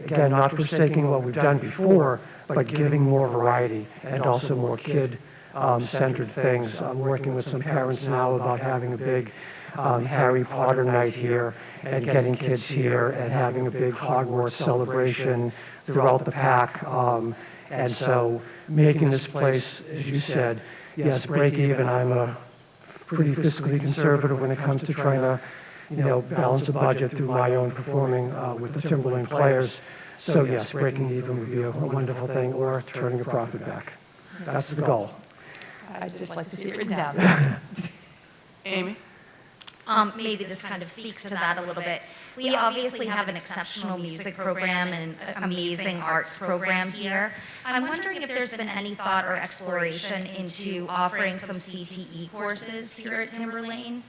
Again, not forsaking what we've done before, but giving more variety and also more kid-centered things. I'm working with some parents now about having a big Harry Potter night here and getting kids here and having a big Hogwarts celebration throughout the pack. And so making this place, as you said, yes, break even. I'm a pretty fiscally conservative when it comes to trying to balance a budget through my own performing with the Timberlane players. So yes, breaking even would be a wonderful thing, or turning a profit back. That's the goal. I'd just like to see it written down. Amy? Maybe this kind of speaks to that a little bit. We obviously have an exceptional music program and an amazing arts program here. I'm wondering if there's been any thought or exploration into offering some CTE courses here at Timberlane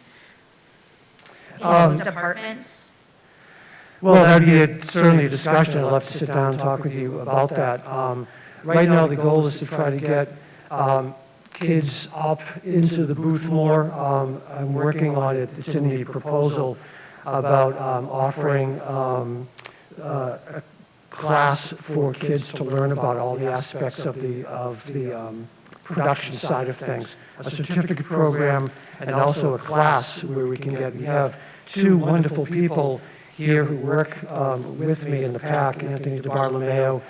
in those departments. Well, that would be certainly a discussion. I'd love to sit down and talk with you about that. Right now, the goal is to try to get kids up into the booth more. I'm working on it. It's in the proposal about offering a class for kids to learn about all the aspects of the production side of things. A certificate program and also a class where we have two wonderful people here who work with me in the PAC, Anthony DeBartolomeo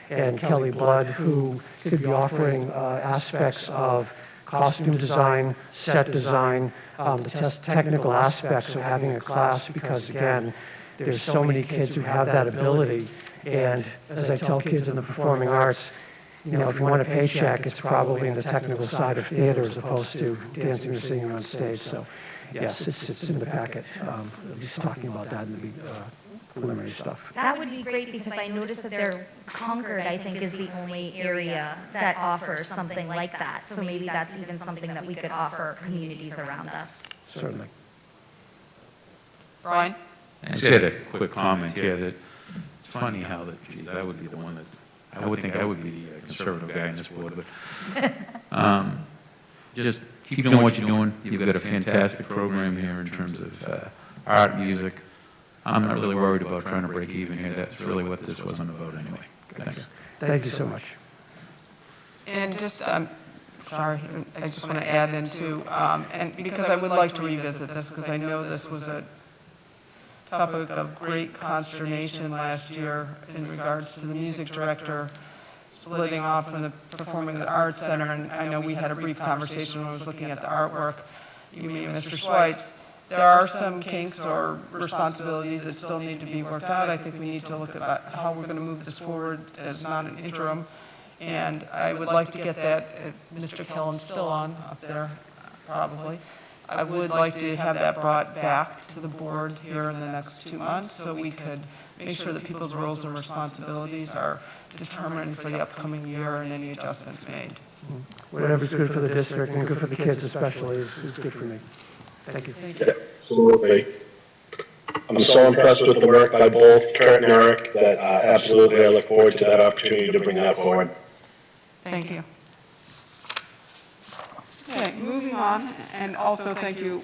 and Kelly Blood, who could be offering aspects of costume design, set design, the technical aspects of having a class, because again, there's so many kids who have that ability. And as I tell kids in the performing arts, if you want a paycheck, it's probably in the technical side of theater as opposed to dancing or singing on stage. So yes, it's in the packet, at least talking about that in the preliminary stuff. That would be great, because I noticed that Concord, I think, is the only area that offers something like that. So maybe that's even something that we could offer communities around us. Certainly. Brian? I just had a quick comment here that it's funny how that, geez, I would be the one that, I would think I would be the conservative guy in this board, but just keep doing what you're doing. You've got a fantastic program here in terms of art, music. I'm not really worried about trying to break even here. That's really what this wasn't about anyway. Thanks. Thank you so much. And just, sorry, I just want to add in too, and because I would like to revisit this, because I know this was a topic of great consternation last year in regards to the music director splitting off from the Performing Arts Center, and I know we had a brief conversation when I was looking at the artwork, you and Mr. Schweitz. There are some kinks or responsibilities that still need to be worked out. I think we need to look at how we're going to move this forward as not an interim, and I would like to get that, Mr. Killen's still on up there, probably. I would like to have that brought back to the board here in the next 2 months so we could make sure that people's roles and responsibilities are determined for the upcoming year and any adjustments made. Whatever's good for the district and good for the kids especially is good for me. Thank you. Yeah, absolutely. I'm so impressed with the work by both Kurt and Eric that absolutely I look forward to that opportunity to bring that forward. Thank you. Okay, moving on, and also thank you,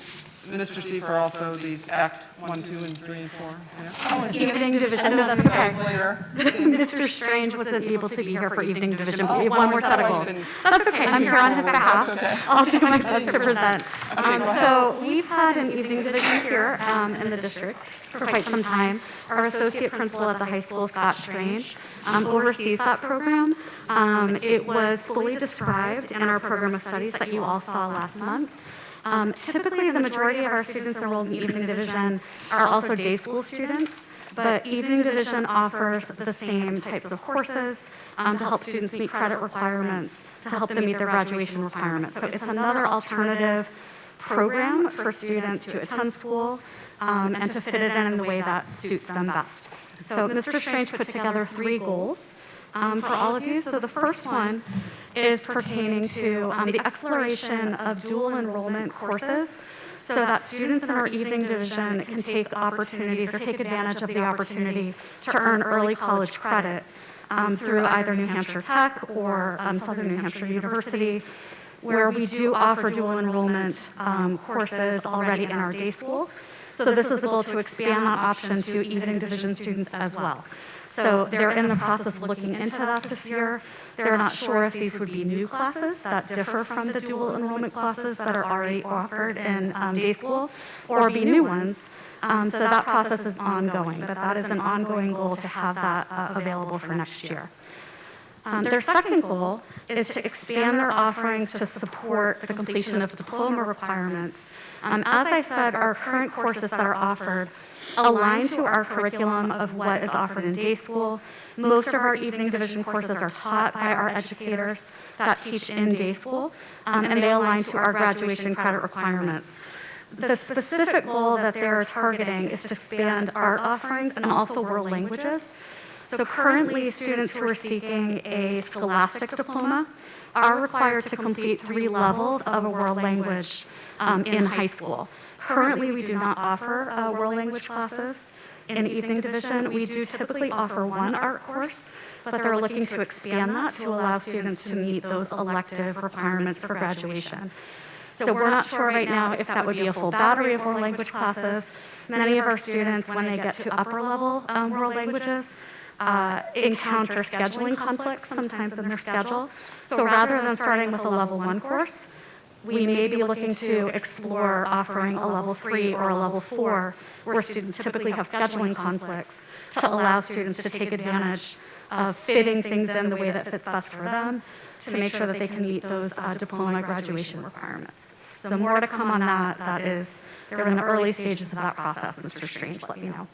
Mr. C, for also these Act 1, 2, and 3, and 4. Yeah. Evening division, no, that's okay. Later. Mr. Strange wasn't able to be here for evening division, but we have one more set of goals. That's okay, I'm here on his behalf. I'll do my best to present. So we've had an evening division here in the district for quite some time. Our associate principal at the high school, Scott Strange, oversees that program. It was fully described in our program of studies that you all saw last month. Typically, the majority of our students enrolled in evening division are also day school students, but evening division offers the same types of courses to help students meet credit requirements, to help them meet their graduation requirements. So it's another alternative program for students to attend school and to fit it in the way that suits them best. So Mr. Strange put together 3 goals for all of you. So the first one is pertaining to the exploration of dual enrollment courses so that students in our evening division can take opportunities or take advantage of the opportunity to earn early college credit through either New Hampshire Tech or Southern New Hampshire University, where we do offer dual enrollment courses already in our day school. So this is a goal to expand that option to evening division students as well. So they're in the process of looking into that this year. They're not sure if these would be new classes that differ from the dual enrollment classes that are already offered in day school, or be new ones. So that process is ongoing, but that is an ongoing goal to have that available for next year. Their second goal is to expand their offerings to support the completion of diploma requirements. As I said, our current courses that are offered align to our curriculum of what is offered in day school. Most of our evening division courses are taught by our educators that teach in day school, and they align to our graduation credit requirements. The specific goal that they're targeting is to expand art offerings and also world languages. So currently, students who are seeking a scholastic diploma are required to complete 3 levels of a world language in high school. Currently, we do not offer world language classes in evening division. We do typically offer 1 art course, but they're looking to expand that to allow students to meet those elective requirements for graduation. So we're not sure right now if that would be a full battery of world language classes. Many of our students, when they get to upper level world languages, encounter scheduling conflicts sometimes in their schedule. So rather than starting with a level 1 course, we may be looking to explore offering a level 3 or a level 4, where students typically have scheduling conflicts, to allow students to take advantage of fitting things in the way that fits best for them, to make sure that they can meet those diploma graduation requirements. So more to come on that. They're in the early stages of that process, Mr. Strange let me know.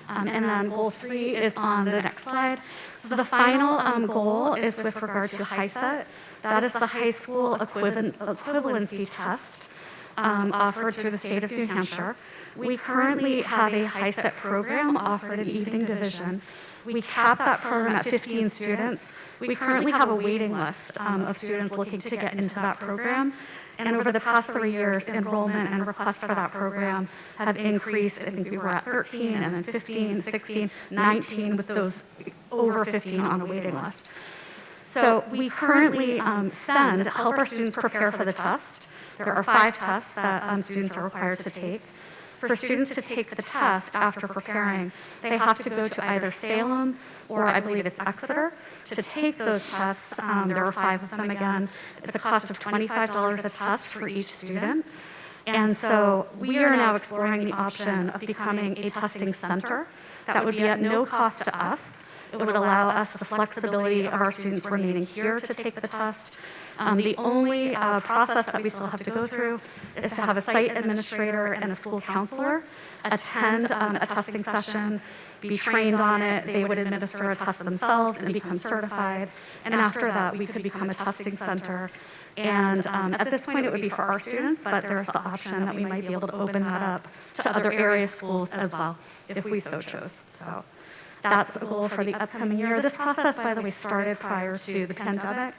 And then goal 3 is on the next slide. So the final goal is with regard to HiSET. That is the high school equivalency test offered through the state of New Hampshire. We currently have a HiSET program offered in evening division. We cap that program at 15 students. We currently have a waiting list of students looking to get into that program. And over the past 3 years, enrollment and requests for that program have increased. I think we were at 13, and then 15, 16, 19, with those over 15 on the waiting list. So we currently help our students prepare for the test. There are 5 tests that students are required to take. For students to take the test after preparing, they have to go to either Salem or I believe it's Exeter to take those tests. There are 5 of them again. It's a cost of $25 a test for each student. And so we are now exploring the option of becoming a testing center that would be at no cost to us. It would allow us the flexibility of our students remaining here to take the test. The only process that we still have to go through is to have a site administrator and a school counselor attend a testing session, be trained on it. They would administer a test themselves and become certified. And after that, we could become a testing center. And at this point, it would be for our students, but there's the option that we might be able to open that up to other area schools as well, if we so chose. So that's a goal for the upcoming year. This process, by the way, started prior to the pandemic.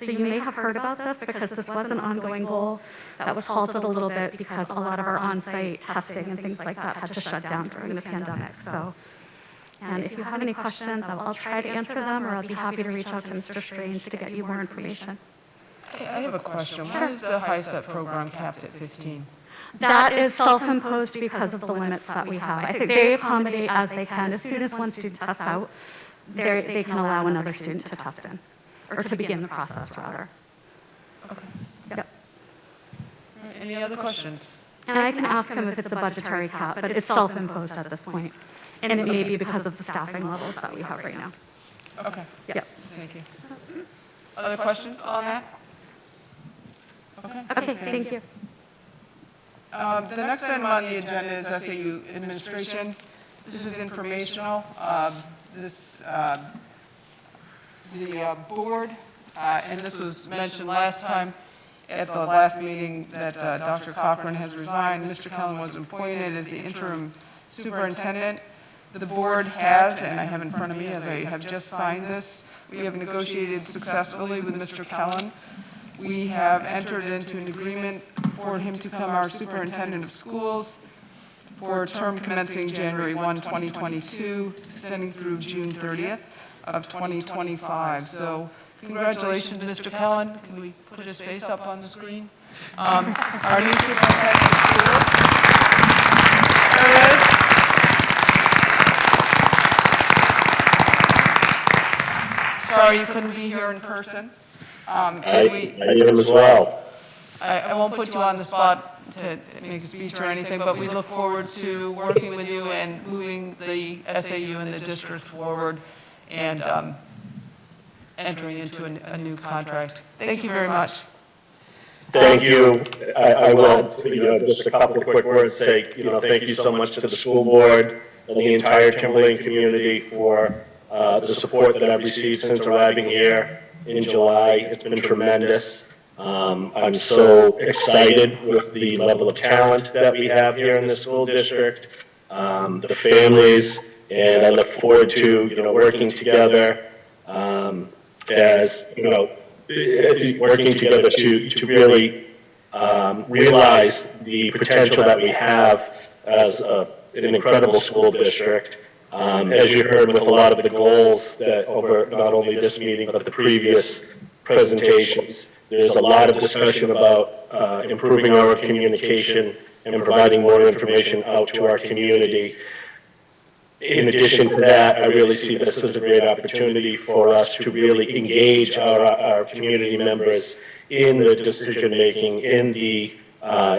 So you may have heard about this because this was an ongoing goal that was halted a little bit because a lot of our on-site testing and things like that had to shut down during the pandemic. So, and if you have any questions, I'll try to answer them, or I'll be happy to reach out to Mr. Strange to get you more information. I have a question. Why is the HiSET program capped at 15? That is self-imposed because of the limits that we have. I think they accommodate as they can. As soon as one student tests out, they can allow another student to test in, or to begin the process, rather. Okay. Yep. All right, any other questions? And I can ask him if it's a budgetary cap, but it's self-imposed at this point. And it may be because of the staffing levels that we have right now. Okay. Yep. Thank you. Other questions on that? Okay. Okay, thank you. The next item on the agenda is SAU administration. This is informational. The board, and this was mentioned last time at the last meeting that Dr. Cochran has resigned. Mr. Kellen was appointed as the interim superintendent. The board has, and I have in front of me as I have just signed this, we have negotiated successfully with Mr. Kellen. We have entered into an agreement for him to become our superintendent of schools for a term commencing January 1, 2022, extending through June 30th of 2025. So congratulations, Mr. Kellen. Can we put his face up on the screen? Our new superintendent of schools. There it is. Sorry you couldn't be here in person. I am as well. I won't put you on the spot to make a speech or anything, but we look forward to working with you and moving the SAU and the district forward and entering into a new contract. Thank you very much. Thank you. I will, just a couple of quick words, say, thank you so much to the school board and the entire Timberlane community for the support that I've received since arriving here in July. It's been tremendous. I'm so excited with the level of talent that we have here in the school district, the families, and I look forward to, working together working together to really realize the potential that we have as an incredible school district. As you heard with a lot of the goals that over not only this meeting, but the previous presentations, there's a lot of discussion about improving our communication and providing more information out to our community. In addition to that, I really see this as a great opportunity for us to really engage our community members in the decision-making, in the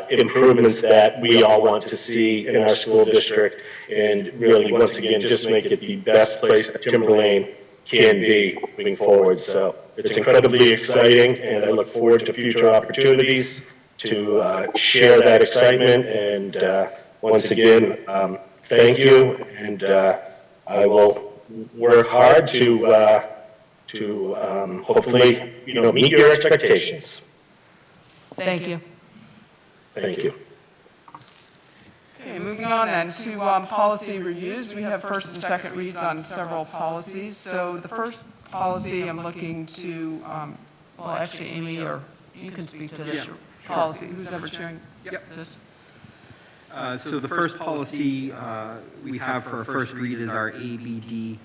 improvements that we all want to see in our school district, and really, once again, just make it the best place that Timberlane can be moving forward. So it's incredibly exciting, and I look forward to future opportunities to share that excitement. And once again, thank you, and I will work hard to hopefully, meet your expectations. Thank you. Thank you. Okay, moving on then to policy reviews. We have first and second reads on several policies. So the first policy I'm looking to, well, actually, Amy, or you can speak to this policy. Who's ever chairing this? So the first policy we have for our first read is our ABD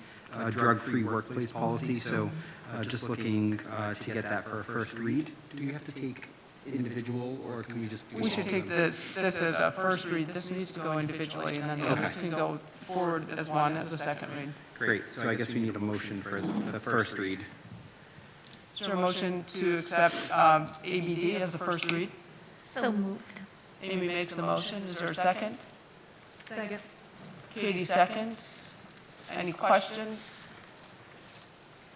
drug-free workplace policy. So just looking to get that for our first read. Do you have to take individual, or can we just? We should take this as a first read. This needs to go individually, and then the others can go forward as one as a second read. Great. So I guess we need a motion for the first read. Is there a motion to accept ABD as the first read? So moved. Amy makes the motion. Is there a second? Second. Katie seconds. Any questions?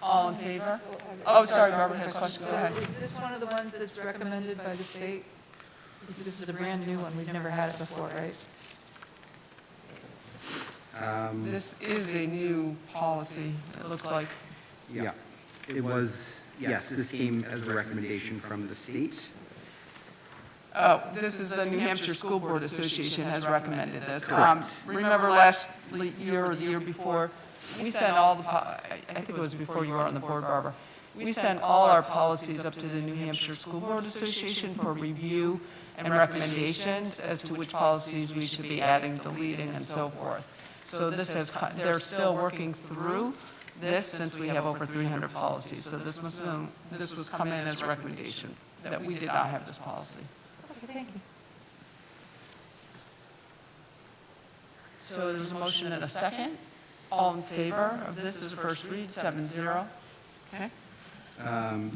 All in favor? Oh, sorry, Barbara has questions, go ahead. So is this one of the ones that's recommended by the state? This is a brand-new one, we've never had it before, right? This is a new policy, it looks like. Yeah, it was, yes, this came as a recommendation from the state. Oh, this is the New Hampshire School Board Association has recommended this. Correct. Remember last year or the year before, we sent all the, I think it was before you were on the board, Barbara. We sent all our policies up to the New Hampshire School Board Association for review and recommendations as to which policies we should be adding, deleting, and so forth. So this has, they're still working through this since we have over 300 policies. So this was come in as a recommendation that we did not have this policy. Okay, thank you. So there's a motion and a second. All in favor of this as a first read, 7-0. Okay.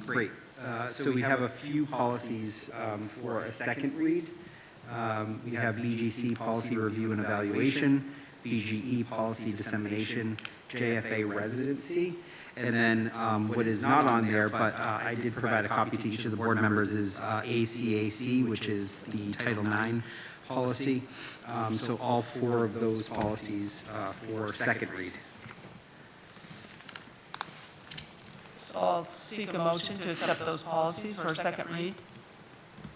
Great. So we have a few policies for a second read. We have BGC policy review and evaluation, BGE policy dissemination, JFA residency, and then what is not on there, but I did provide a copy to each of the board members, is ACAC, which is the Title IX policy. So all four of those policies for second read. So I'll seek a motion to accept those policies for a second read.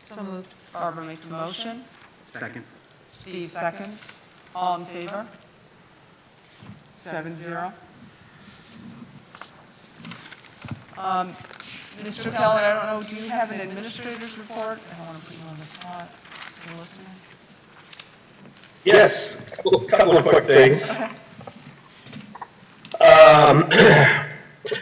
So moved. Barbara makes a motion. Second. Steve seconds. All in favor? 7-0. Mr. Keller, I don't know, do you have an administrator's report? I don't want to put you on the spot. So listening. Yes, a couple of quick things.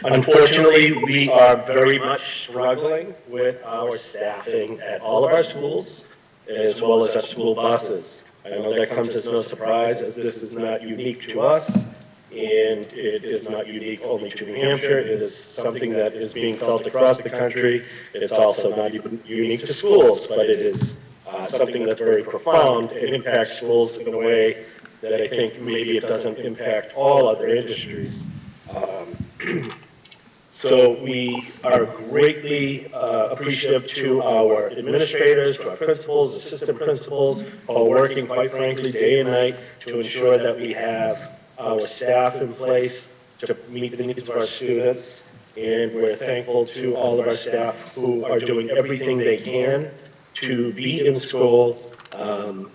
Unfortunately, we are very much struggling with our staffing at all of our schools, as well as our school buses. I know that comes as no surprise, as this is not unique to us, and it is not unique only to New Hampshire. It is something that is being felt across the country. It's also not even unique to schools, but it is something that's very profound and impacts schools in a way that I think maybe it doesn't impact all other industries. So we are greatly appreciative to our administrators, to our principals, assistant principals, who are working, quite frankly, day and night to ensure that we have our staff in place to meet the needs of our students. And we're thankful to all of our staff who are doing everything they can to be in school, following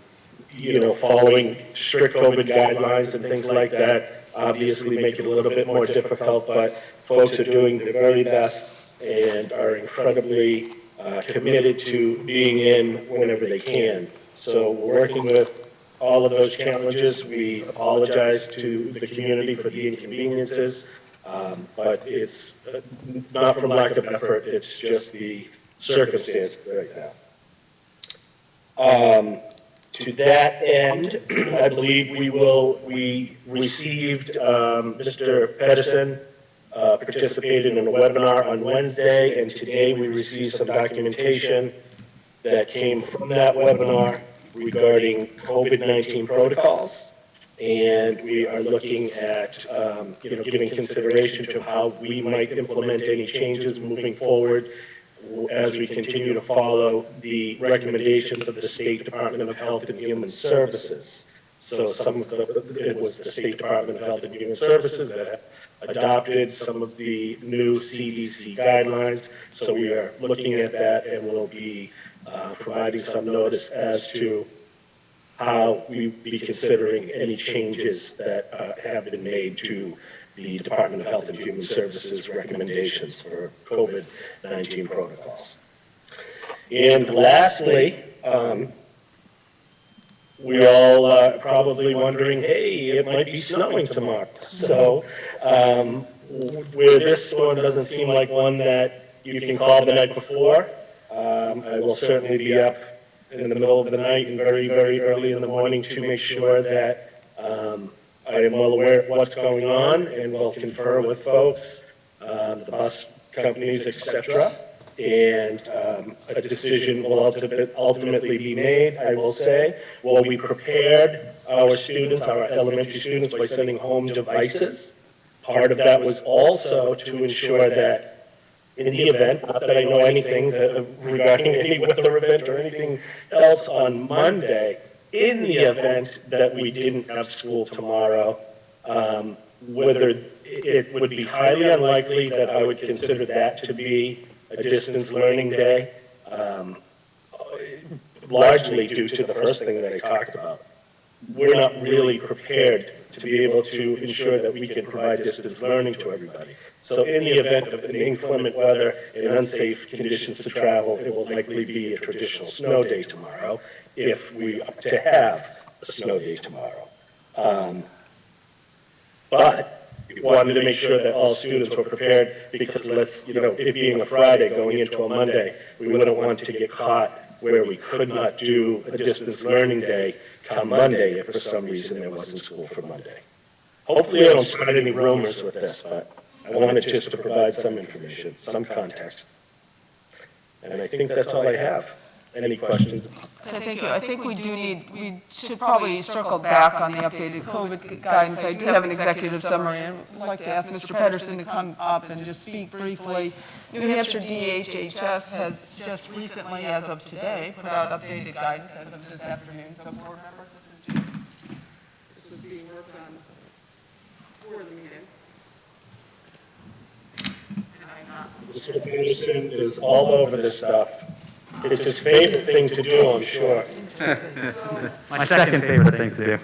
strict COVID guidelines and things like that. Obviously make it a little bit more difficult, but folks are doing their very best and are incredibly committed to being in whenever they can. So we're working with all of those challenges. We apologize to the community for the inconveniences, but it's not from lack of effort, it's just the circumstance right now. To that end, I believe we received, Mr. Pedersen participated in a webinar on Wednesday, and today we received some documentation that came from that webinar regarding COVID-19 protocols. And we are looking at, giving consideration to how we might implement any changes moving forward as we continue to follow the recommendations of the State Department of Health and Human Services. So it was the State Department of Health and Human Services that adopted some of the new CDC guidelines. So we are looking at that, and we'll be providing some notice as to how we be considering any changes that have been made to the Department of Health and Human Services recommendations for COVID-19 protocols. And lastly, we all are probably wondering, hey, it might be snowing tomorrow. So where this storm doesn't seem like one that you can call the night before, I will certainly be up in the middle of the night and very, very early in the morning to make sure that I am well aware of what's going on and will confer with folks, the bus companies, et cetera. And a decision will ultimately be made, I will say. Well, we prepared our students, our elementary students, by sending home devices, Part of that was also to ensure that in the event, not that I know anything regarding any weather event or anything else on Monday, in the event that we didn't have school tomorrow, whether it would be highly unlikely that I would consider that to be a distance learning day, largely due to the first thing that I talked about. We're not really prepared to be able to ensure that we can provide distance learning to everybody. So in the event of an inclement weather and unsafe conditions to travel, it will likely be a traditional snow day tomorrow, if we opt to have a snow day tomorrow. But we wanted to make sure that all students were prepared, because it being a Friday going into a Monday, we wouldn't want to get caught where we could not do a distance learning day come Monday if for some reason there wasn't school for Monday. Hopefully I don't spread any rumors with this, but I wanted just to provide some information, some context. And I think that's all I have. Any questions? Okay, thank you. I think we should probably circle back on the updated COVID guidance. I do have an executive summary, and I'd like to ask Mr. Pedersen to come up and just speak briefly. New Hampshire DHHS has just recently, as of today, put out updated guidance as of this afternoon. So board members, this was being worked on before the meeting. Mr. Pedersen is all over this stuff. It's his favorite thing to do, I'm sure. My second favorite thing to do.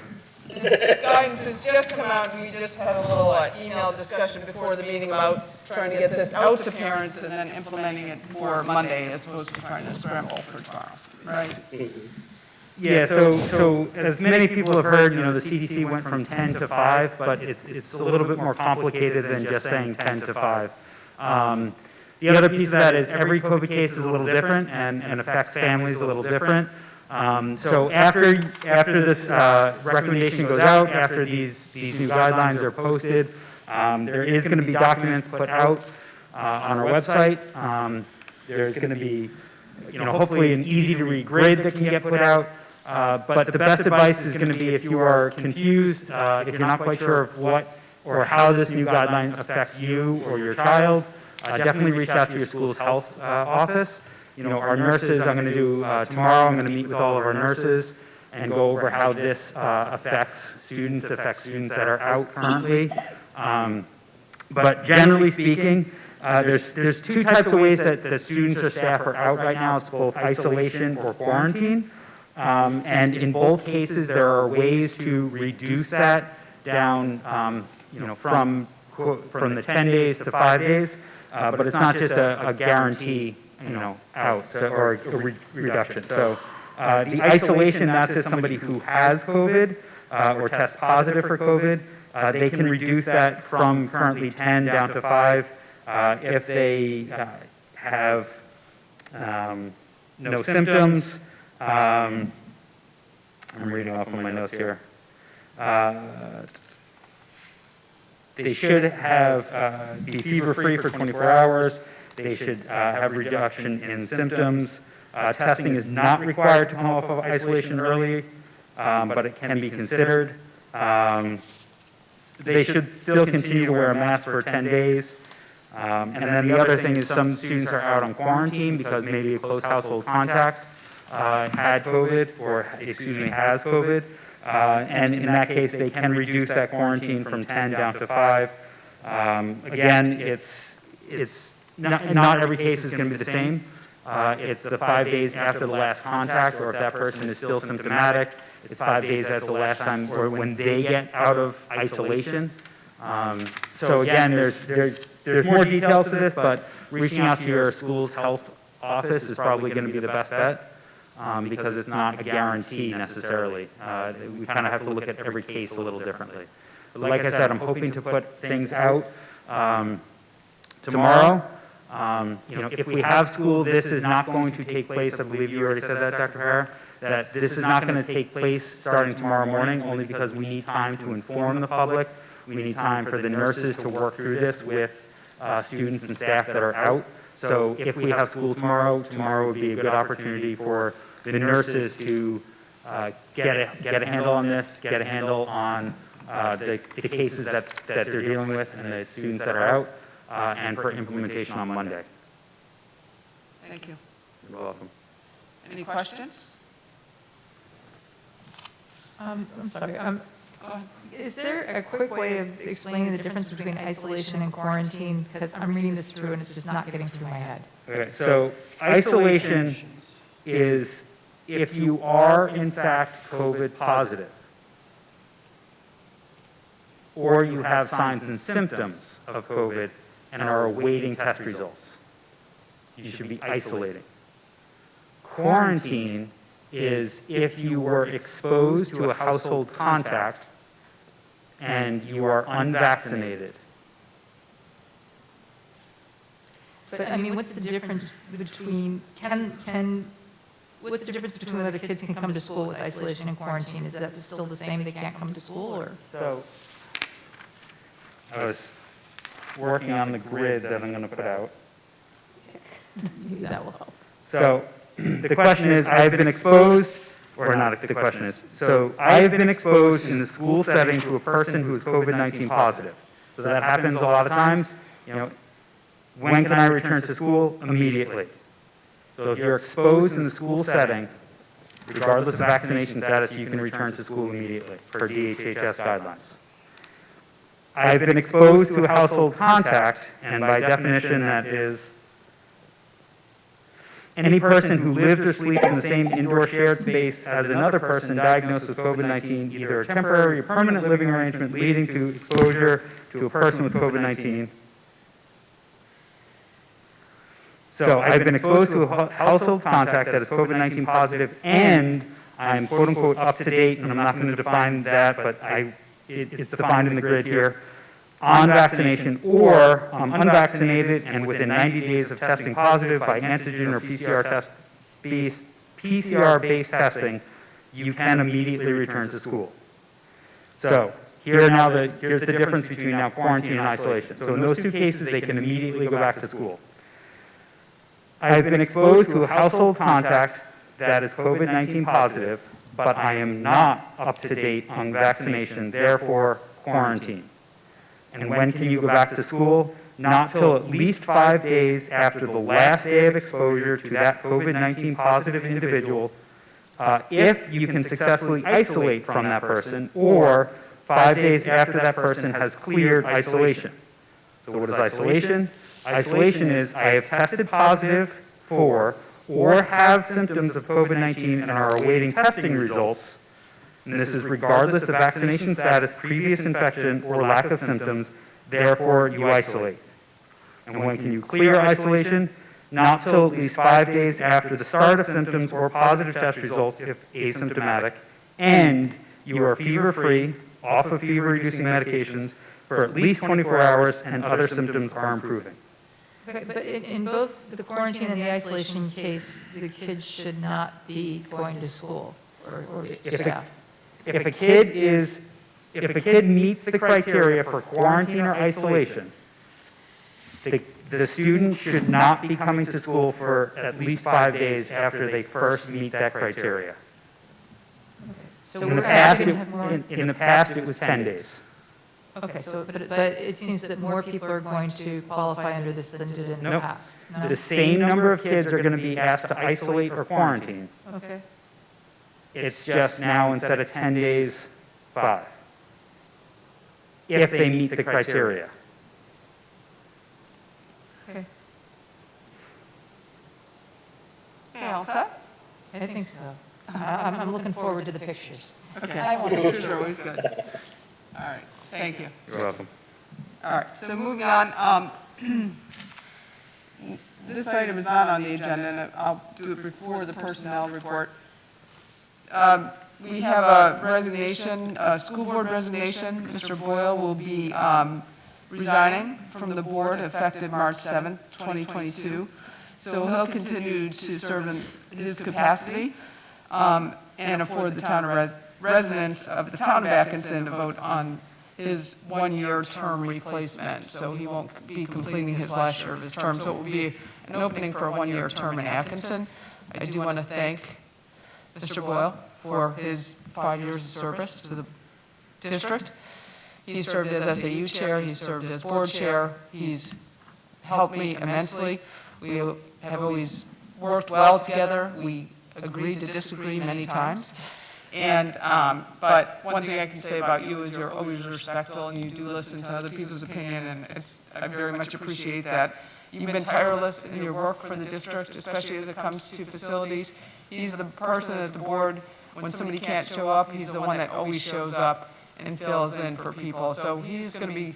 This guidance has just come out, and we just had a little email discussion before the meeting about trying to get this out to parents and then implementing it for Monday as opposed to trying to scramble for tomorrow, right? Yeah, so as many people have heard, the CDC went from 10 to 5, but it's a little bit more complicated than just saying 10 to 5. The other piece of that is every COVID case is a little different and affects families a little different. So after this recommendation goes out, after these new guidelines are posted, there is going to be documents put out on our website. There's going to be, hopefully an easy-to-read grid that can get put out. But the best advice is going to be, if you are confused, if you're not quite sure of what or how this new guideline affects you or your child, definitely reach out to your school's health office. Our nurses, I'm going to do tomorrow, I'm going to meet with all of our nurses and go over how this affects students that are out currently. But generally speaking, there's two types of ways that the students or staff are out right now. It's both isolation or quarantine. And in both cases, there are ways to reduce that down, from the 10 days to 5 days. But it's not just a guarantee, out or a reduction. So the isolation, that's just somebody who has COVID or tests positive for COVID. They can reduce that from currently 10 down to 5 if they have no symptoms. I'm reading off on my notes here. They should have be fever-free for 24 hours. They should have reduction in symptoms. Testing is not required to come off of isolation early, but it can be considered. They should still continue to wear a mask for 10 days. And then the other thing is, some students are out on quarantine because maybe a close household contact had COVID, or has COVID. And in that case, they can reduce that quarantine from 10 down to 5. Again, it's not every case is going to be the same. It's the 5 days after the last contact, or if that person is still symptomatic, it's 5 days after the last time, or when they get out of isolation. So again, there's more details to this, but reaching out to your school's health office is probably going to be the best bet. Because it's not a guarantee necessarily. We kind of have to look at every case a little differently. But like I said, I'm hoping to put things out tomorrow. If we have school, this is not going to take place. I believe you already said that, Dr. Hara, that this is not going to take place starting tomorrow morning, only because we need time to inform the public. We need time for the nurses to work through this with students and staff that are out. So if we have school tomorrow would be a good opportunity for the nurses to get a handle on this, get a handle on the cases that they're dealing with and the students that are out, and for implementation on Monday. Thank you. You're welcome. Any questions? I'm sorry, Go ahead. is there a quick way of explaining the difference between isolation and quarantine? Because I'm reading this through and it's just not getting through my head. Okay, so isolation is if you are in fact COVID positive, or you have signs and symptoms of COVID and are awaiting test results. You should be isolating. Quarantine is if you were exposed to a household contact and you are unvaccinated. But I mean, what's the difference between, what's the difference between whether kids can come to school with isolation and quarantine? Is that still the same, they can't come to school, or? So, I was working on the grid that I'm going to put out. Maybe that will help. So, the question is, I've been exposed, or not the question is, so I have been exposed in the school setting to a person who is COVID-19 positive. So that happens a lot of times. You know, when can I return to school? Immediately. So if you're exposed in the school setting, regardless of vaccination status, you can return to school immediately per DHHS guidelines. I've been exposed to a household contact, and by definition that is any person who lives or sleeps in the same indoor shared space as another person diagnosed with COVID-19, either a temporary or permanent living arrangement leading to exposure to a person with COVID-19. So I've been exposed to a household contact that is COVID-19 positive, and I'm quote unquote up to date, and I'm not going to define that, but it's defined in the grid here, on vaccination or unvaccinated and within 90 days of testing positive by antigen or PCR-based testing, you can immediately return to school. So here's the difference between now quarantine and isolation. So in those two cases, they can immediately go back to school. I've been exposed to a household contact that is COVID-19 positive, but I am not up to date on vaccination, therefore quarantine. And when can you go back to school? Not till at least 5 days after the last day of exposure to that COVID-19 positive individual, if you can successfully isolate from that person, or 5 days after that person has cleared isolation. So what is isolation? Isolation is I have tested positive for or have symptoms of COVID-19 and are awaiting testing results, and this is regardless of vaccination status, previous infection, or lack of symptoms, therefore you isolate. And when can you clear isolation? Not till at least 5 days after the start of symptoms or positive test results if asymptomatic, and you are fever-free, off of fever-reducing medications for at least 24 hours and other symptoms are improving. Okay, but in both the quarantine and the isolation case, the kids should not be going to school or staff. If a kid meets the criteria for quarantine or isolation, the student should not be coming to school for at least 5 days after they first meet that criteria. So in the past, it was 10 days. Okay, so, but it seems that more people are going to qualify under this than did in the Nope. past. No? The same number of kids are going to be asked to isolate or quarantine. Okay. It's just now instead of 10 days, 5. If they meet the criteria. Okay. Okay, all set? I think so. I'm looking forward to the pictures. Okay, pictures are always good. All right, thank you. You're welcome. All right, so moving on, this item is not on the agenda, and I'll do it before the personnel report. We have a resignation, a school board resignation. Mr. Boyle will be resigning from the board effective March 7th, 2022. So he'll continue to serve in his capacity and afford the town residents of the town of Atkinson to vote on his one-year term replacement. So he won't be completing his last year of his term. So it will be an opening for a one-year term in Atkinson. I do want to thank Mr. Boyle for his 5 years of service to the district. He served as SAU chair, he served as board chair, he's helped me immensely. We have always worked well together. We agreed to disagree many times. And, but one thing I can say about you is you're always respectful and you do listen to other people's opinion, and I very much appreciate that. You've been tireless in your work for the district, especially as it comes to facilities. He's the person at the board, when somebody can't show up, he's the one that always shows up and fills in for people. So he's going to be,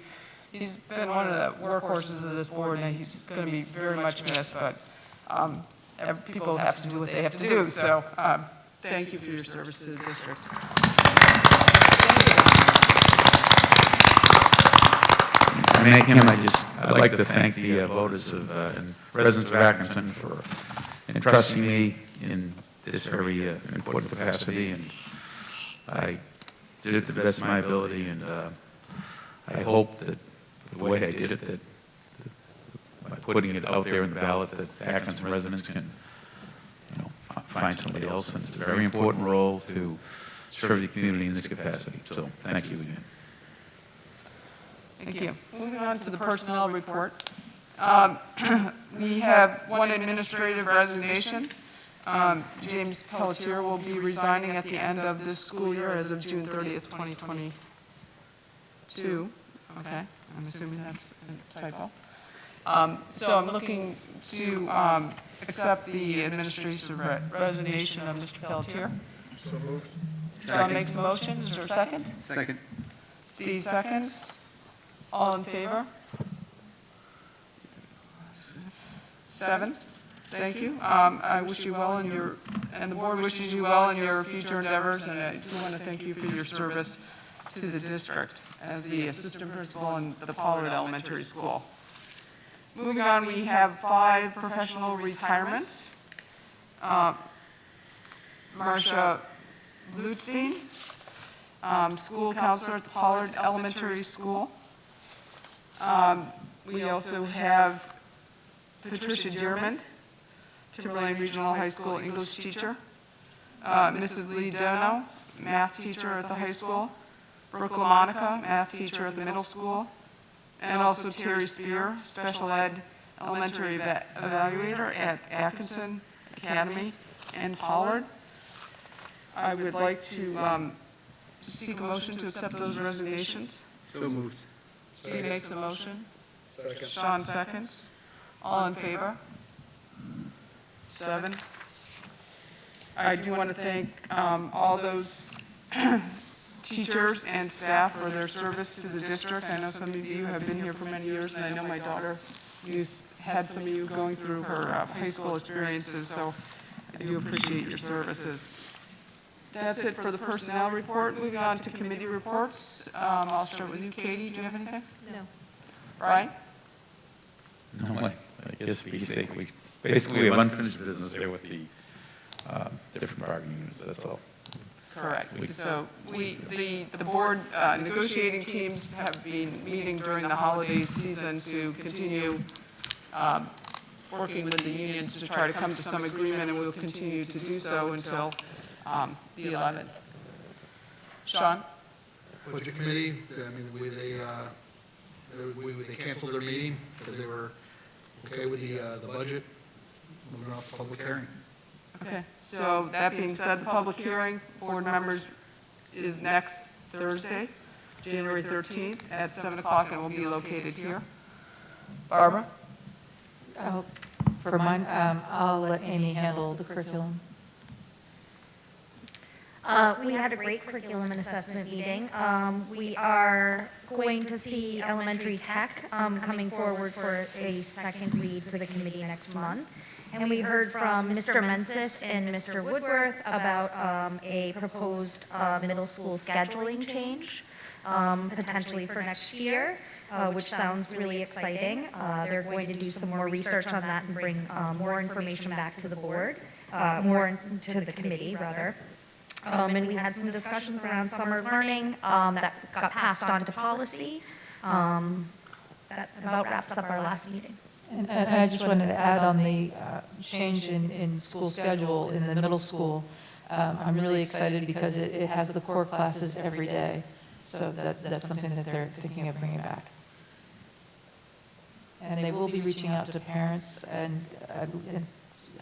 he's been one of the workhorses of this board, and he's going to be very much missed, but people have to do what they have to do. So thank you for your service to the district. I mean, him, I'd like to thank the voters of, and residents of Atkinson for entrusting me in this very important capacity, and I did it the best of my ability, and I hope that the way I did it, that by putting it out there in the ballot, that Atkinson residents can, you know, find somebody else, and it's a very important role to serve the community in this capacity. So thank you again. Thank you. Moving on to the personnel report. We have one administrative resignation. James Pelletier will be resigning at the end of this school year as of June 30th, 2022. Okay, I'm assuming that's a typo. So I'm looking to accept the administrative resignation of Mr. Pelletier. So moved. John makes a motion. Is there a second? Second. Steve seconds. All in favor? 7. Thank you. I wish you well in your, and the board wishes you well in your future endeavors, and I do want to thank you for your service to the district as the assistant principal in the Pollard Elementary School. Moving on, we have 5 professional retirements. Marcia Lutstein, school counselor at the Pollard Elementary School. We also have Patricia Dearmond, Timberlane Regional High School English teacher. Mrs. Lee Dono, math teacher at the high school. Brooke LaMonica, math teacher at the middle school. And also Terry Spear, special ed elementary evaluator at Atkinson Academy and Pollard. I would like to seek a motion to accept those resignations. So moved. Steve makes a motion. Second. Sean seconds. All in favor? 7. I do want to thank all those teachers and staff for their service to the district. I know some of you have been here for many years, and I know my daughter had some of you going through her high school experiences, so I do appreciate your services. That's it for the personnel report. Moving on to committee reports. I'll start with you, Katie. Do you have anything? No. Brian? No, I guess basically we have unfinished business there with the different bargaining units, that's all. Correct. So the board negotiating teams have been meeting during the holiday season to continue working with the unions to try to come to some agreement, and we'll continue to do so until the 11th. Sean? Budget committee, I mean, they canceled their meeting because they were okay with the budget, moving off to public hearing. Okay, so that being said, the public hearing, board members, is next Thursday, January 13th at 7 o'clock, and will be located here. Barbara? For mine, I'll let Amy handle the curriculum. We had a great curriculum and assessment meeting. We are going to see elementary tech coming forward for a second read to the committee next month. And we heard from Mr. Mensis and Mr. Woodworth about a proposed middle school scheduling change, potentially for next year, which sounds really exciting. They're going to do some more research on that and bring more information back to the board, more to the committee, rather. And we had some discussions around summer learning that got passed on to policy. That about wraps up our last meeting. And I just wanted to add on the change in school schedule in the middle school. I'm really excited because it has the core classes every day. So that's something that they're thinking of bringing back. And they will be reaching out to parents and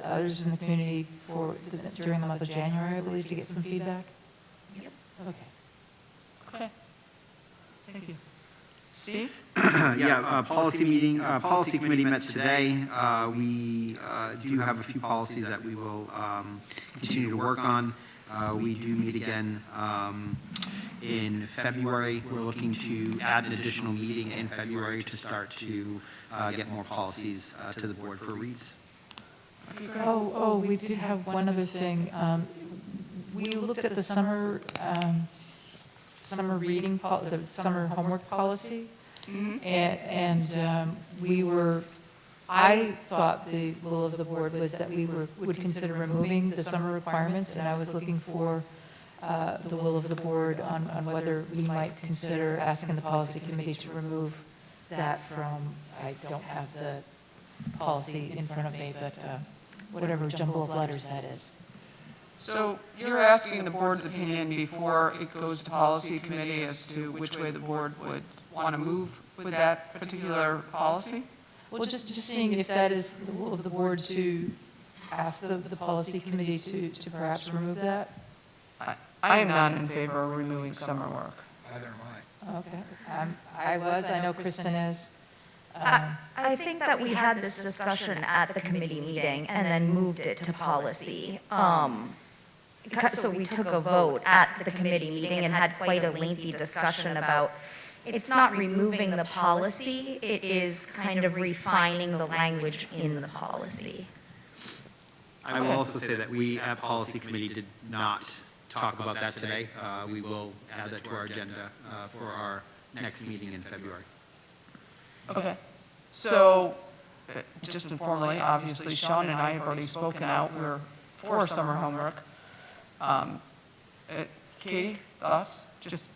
others in the community during the month of January, I believe, to get some feedback. Yep. Okay. Okay. Thank you. Steve? Yeah, policy committee met today. We do have a few policies that we will continue to work on. We do meet again in February. We're looking to add an additional meeting in February to start to get more policies to the board for reads. We did have one other thing. We looked at the summer reading, the summer homework policy, and I thought the will of the board was that we would consider removing the summer requirements, and I was looking for the will of the board on whether we might consider asking the policy committee to remove that from, I don't have the policy in front of me, but whatever jumble of letters that is. So you're asking the board's opinion before it goes to policy committee as to which way the board would want to move with that particular policy? Well, just seeing if that is the will of the board to ask the policy committee to perhaps remove that? I am not in favor of removing summer work. Neither am I. Okay. I know Kristen is. I think that we had this discussion at the committee meeting and then moved it to policy. So we took a vote at the committee meeting and had quite a lengthy discussion about, it's not removing the policy, it is kind of refining the language in the policy. I will also say that we at policy committee did not talk about that today. We will add that to our agenda for our next meeting in February. Okay. So, just informally, obviously, Sean and I have already spoken out. We're for summer homework. Katie, thoughts? Just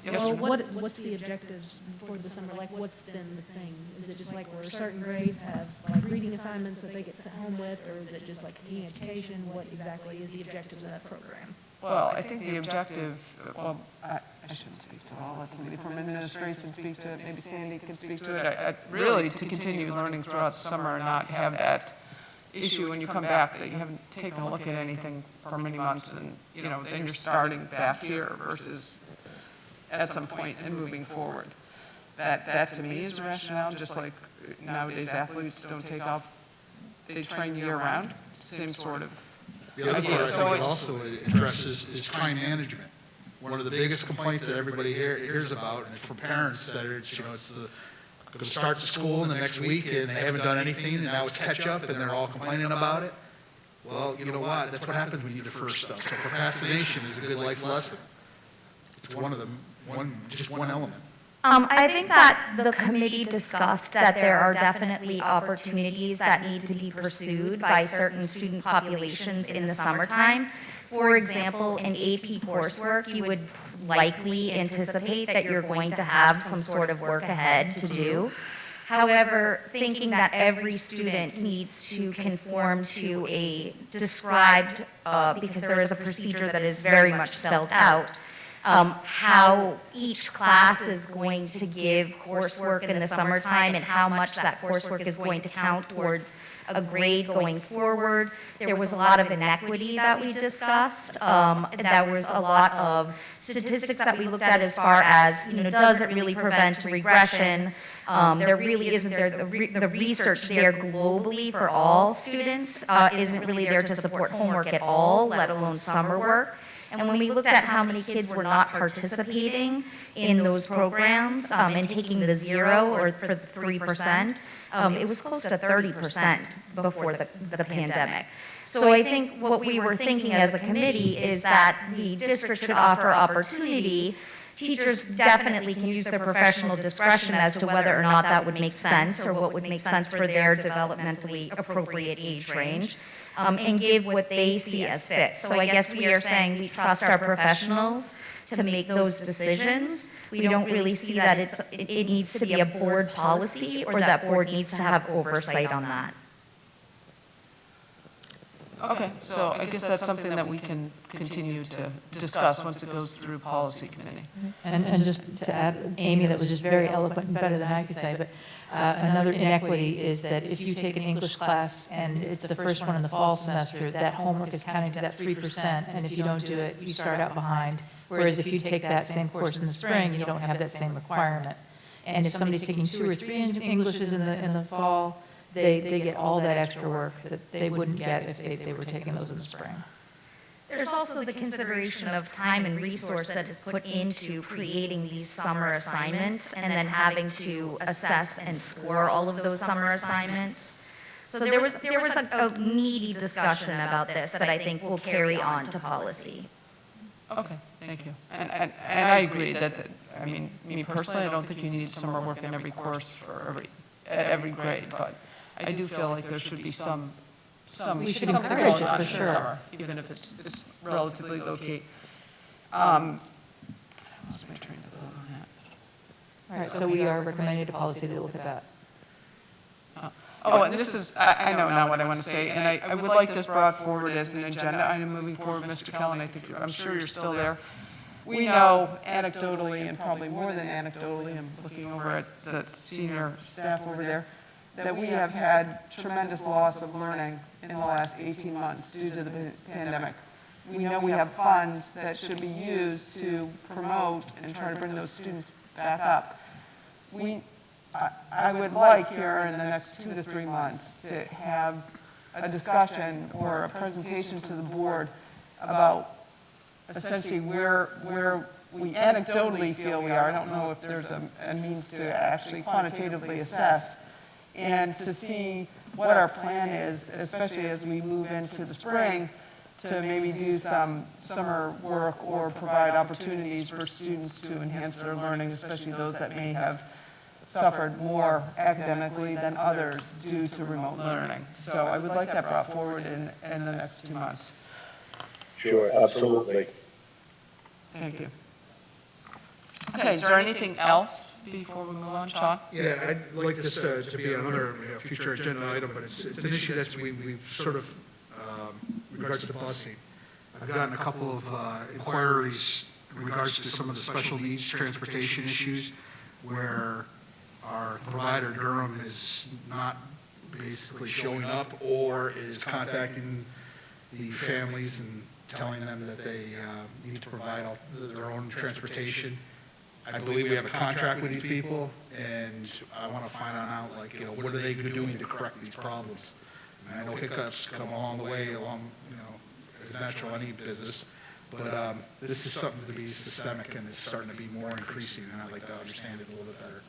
yes Well, or no? what's the objectives for the summer? Like, what's then the thing? Is it just like where certain grades have like reading assignments that they get sent home with, or is it just like teen education? What exactly is the objectives of that program? Well, I think the objective, I shouldn't speak to it. I'll let somebody from administration speak to it. Maybe Sandy can speak to it. Really, to continue learning throughout the summer and not have that issue when you come back that you haven't taken a look at anything for many months and, then you're starting back here versus at some point and moving forward. That to me is a rationale, just like nowadays athletes don't take off, they train year round, same sort of. The other part I think it also addresses is time management. One of the biggest complaints that everybody hears about, and from parents, that it's going to start the school in the next week and they haven't done anything, and now it's catch up and they're all complaining about it. Well, you know what? That's what happens when you defer stuff. So procrastination is a good life lesson. It's just one element. I think that the committee discussed that there are definitely opportunities that need to be pursued by certain student populations in the summertime. For example, in AP coursework, you would likely anticipate that you're going to have some sort of work ahead to do. However, thinking that every student needs to conform to a described, because there is a procedure that is very much spelled out, how each class is going to give coursework in the summertime and how much that coursework is going to count towards a grade going forward. There was a lot of inequity that we discussed. There was a lot of statistics that we looked at as far as, does it really prevent regression? There really isn't the research there globally for all students isn't really there to support homework at all, let alone summer work. And when we looked at how many kids were not participating in those programs and taking the 0 or for the 3%, it was close to 30% before the pandemic. So I think what we were thinking as a committee is that the district should offer opportunity. Teachers definitely can use their professional discretion as to whether or not that would make sense or what would make sense for their developmentally appropriate age range. And give what they see as fit. So I guess we are saying we trust our professionals to make those decisions. We don't really see that it needs to be a board policy or that board needs to have oversight on that. Okay, so I guess that's something that we can continue to discuss once it goes through policy committee. And just to add, Amy, that was just very eloquent and better than I could say, but another inequity is that if you take an English class and it's the first one in the fall semester, that homework is counting to that 3%, and if you don't do it, you start out behind. Whereas if you take that same course in the spring, you don't have that same requirement. And if somebody's taking 2 or 3 Englishes in the fall, they get all that extra work that they wouldn't get if they were taking those in the spring. There's also the consideration of time and resource that is put into creating these summer assignments and then having to assess and score all of those summer assignments. So there was a meaty discussion about this that I think will carry on to policy. Okay, thank you. And I agree that, I mean, me personally, I don't think you need summer work in every course for every grade, but I do feel like there should be some We should something encourage going it, on for in the sure. summer, even if it's relatively low key. I lost my train of thought on that. All right, so we are recommending to policy to look at that. Oh, and this is, I know now what I want to say, and I would like this brought forward as an agenda item moving forward, Mr. Kellen, I'm sure you're still there. We know anecdotally, and probably more than anecdotally, I'm looking over at the senior staff over there, that we have had tremendous loss of learning in the last 18 months due to the pandemic. We know we have funds that should be used to promote and try to bring those students back up. I would like here in the next 2 to 3 months to have a discussion or a presentation to the board about essentially where we anecdotally feel we are. I don't know if there's a means to actually quantitatively assess and to see what our plan is, especially as we move into the spring, to maybe do some summer work or provide opportunities for students to enhance their learning, especially those that may have suffered more academically than others due to remote learning. So I would like that brought forward in the next 2 months. Sure, absolutely. Thank you. Okay, is there anything else before we move on, Sean? Yeah, I'd like this to be another future agenda item, but it's an issue that we've sort of, regards to busing. I've gotten a couple of inquiries in regards to some of the special needs transportation issues where our provider, Durham, is not basically showing up or is contacting the families and telling them that they need to provide their own transportation. I believe we have a contract with these people, and I want to find out, like, what are they doing to correct these problems? And I know hiccups come along the way, as natural any business, but this is something to be systemic, and it's starting to be more increasing, and I'd like to understand it a little bit better.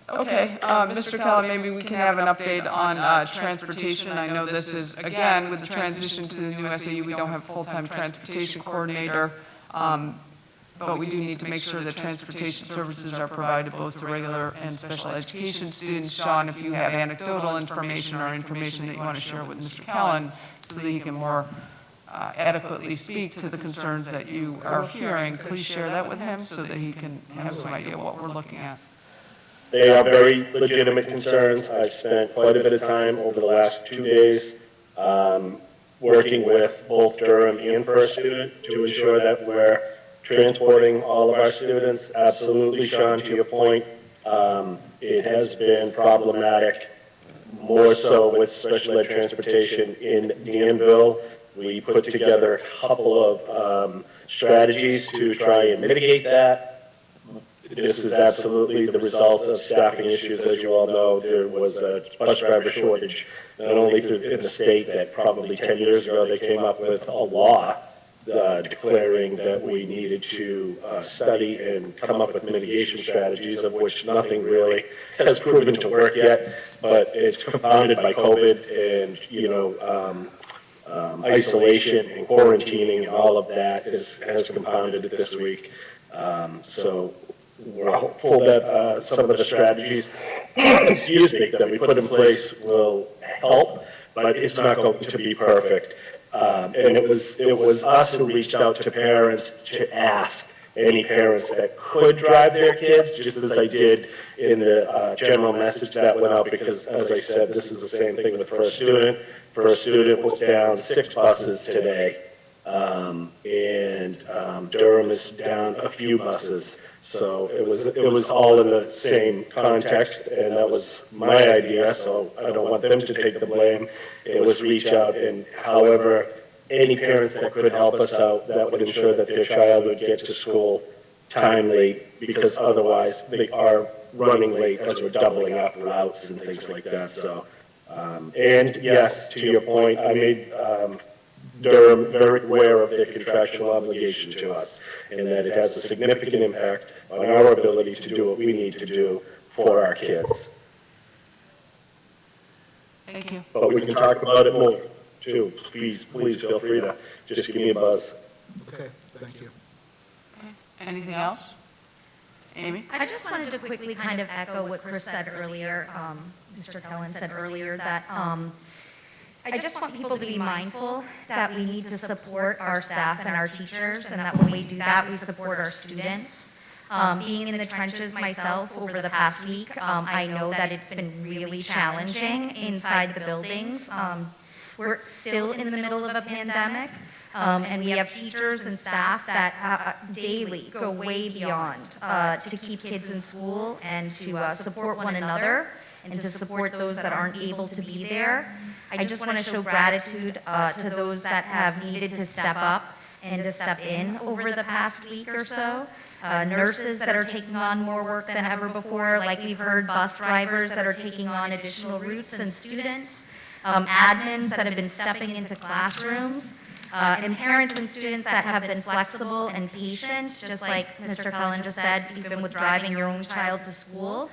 Okay, Mr. Keller, maybe we can have an update on transportation. I know this is, again, with the transition to the new SAU, we don't have a full-time transportation coordinator, but we do need to make sure that transportation services are provided both to regular and special education students. Sean, if you have anecdotal information or information that you want to share with Mr. Kellen so that he can more adequately speak to the concerns that you are hearing, please share that with him so that he can have some idea what we're looking at. They are very legitimate concerns. I've spent quite a bit of time over the last 2 days working with both Durham and First Student to ensure that we're transporting all of our students. Absolutely, Sean, to your point, it has been problematic, more so with special ed transportation in Danville. We put together a couple of strategies to try and mitigate that. This is absolutely the result of staffing issues. As you all know, there was a bus driver shortage, not only in the state that probably 10 years ago they came up with a law declaring that we needed to study and come up with mitigation strategies, of which nothing really has proven to work yet, but it's compounded by COVID and, isolation and quarantining and all of that has compounded it this week. So we're hopeful that some of the strategies, excuse me, that we put in place will help, but it's not going to be perfect. And it was us who reached out to parents to ask any parents that could drive their kids, just as I did in the general message that went out, because as I said, this is the same thing with First Student. First Student was down 6 buses today, and Durham is down a few buses. So it was all in the same context, and that was my idea, so I don't want them to take the blame. It was reach out, and however, any parents that could help us out, that would ensure that their child would get to school timely, because otherwise they are running late as we're doubling up routes and things like that, so. And yes, to your point, I made Durham very aware of their contractual obligation to us, and that it has a significant impact on our ability to do what we need to do for our kids. Thank you. But we can talk about it more, too. Please feel free to just give me a buzz. Okay, thank you. Anything else? Amy? I just wanted to quickly kind of echo what Chris said earlier, Mr. Kellen said earlier, that I just want people to be mindful that we need to support our staff and our teachers, and that when we do that, we support our students. Being in the trenches myself over the past week, I know that it's been really challenging inside the buildings. We're still in the middle of a pandemic, and we have teachers and staff that daily go way beyond to keep kids in school and to support one another and to support those that aren't able to be there. I just want to show gratitude to those that have needed to step up and to step in over the past week or so. Nurses that are taking on more work than ever before, like we've heard, bus drivers that are taking on additional routes and students, admins that have been stepping into classrooms, and parents and students that have been flexible and patient, just like Mr. Cullen just said, even with driving your own child to school.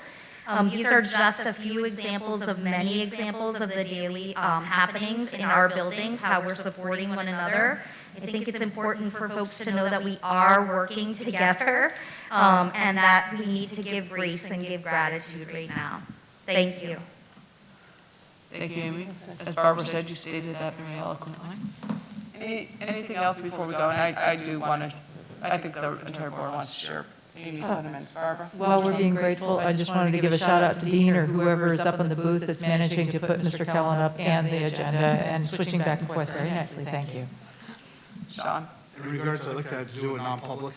These are just a few examples of many examples of the daily happenings in our buildings, how we're supporting one another. I think it's important for folks to know that we are working together and that we need to give grace and give gratitude right now. Thank you. Thank you, Amy. As Barbara said, you stated that very eloquently. Anything else before we go? And I do want to, I think the entire board wants to share Amy's sentiments. Barbara? While we're being grateful, I just wanted to give a shout out to Dean or whoever is up in the booth that's managing to put Mr. Kellen up and the agenda and switching back and forth very nicely. Thank you. Sean? In regards, I'd like to do a non-public.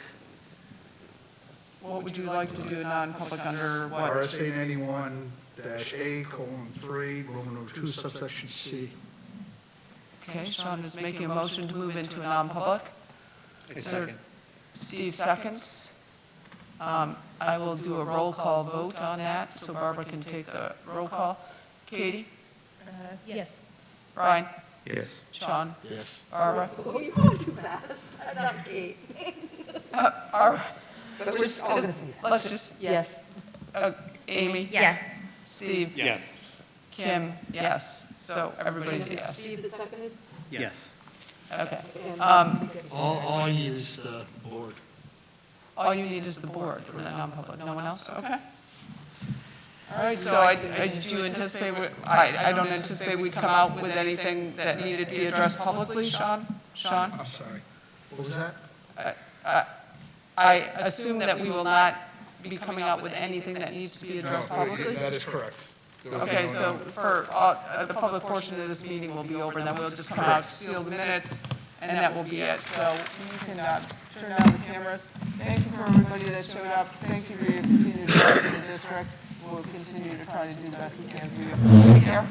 What would you like to do non-public under what? RSA 91-A:3, Roman 2, subsection C. Okay, Sean is making a motion to move into a non-public. Steve seconds. I will do a roll call vote on that, so Barbara can take the roll call. Katie? Yes. Brian? Yes. Sean? Yes. Barbara? Oh, you want too fast. Not Kate. Barbara? But we're just all gonna say yes. Let's just, Yes. Amy? Yes. Steve? Yes. Kim? Yes. So everybody's yes. Steve the seconded? Yes. Okay. All I need is the board. All you need is the board for the non-public. No one else? Okay. All right, so do you anticipate, I don't anticipate we'd come out with anything that needed to be addressed publicly, Sean? Sean? I'm sorry. What was that? I assume that we will not be coming out with anything that needs to be addressed publicly? That is correct. Okay, so for the public portion of this meeting will be over, then we'll just come out, seal the minutes, and that will be it. So you can turn down the cameras. Thank you for everybody that showed up. Thank you for your continued support in the district. We'll continue to try to do the best we can for you. Take care.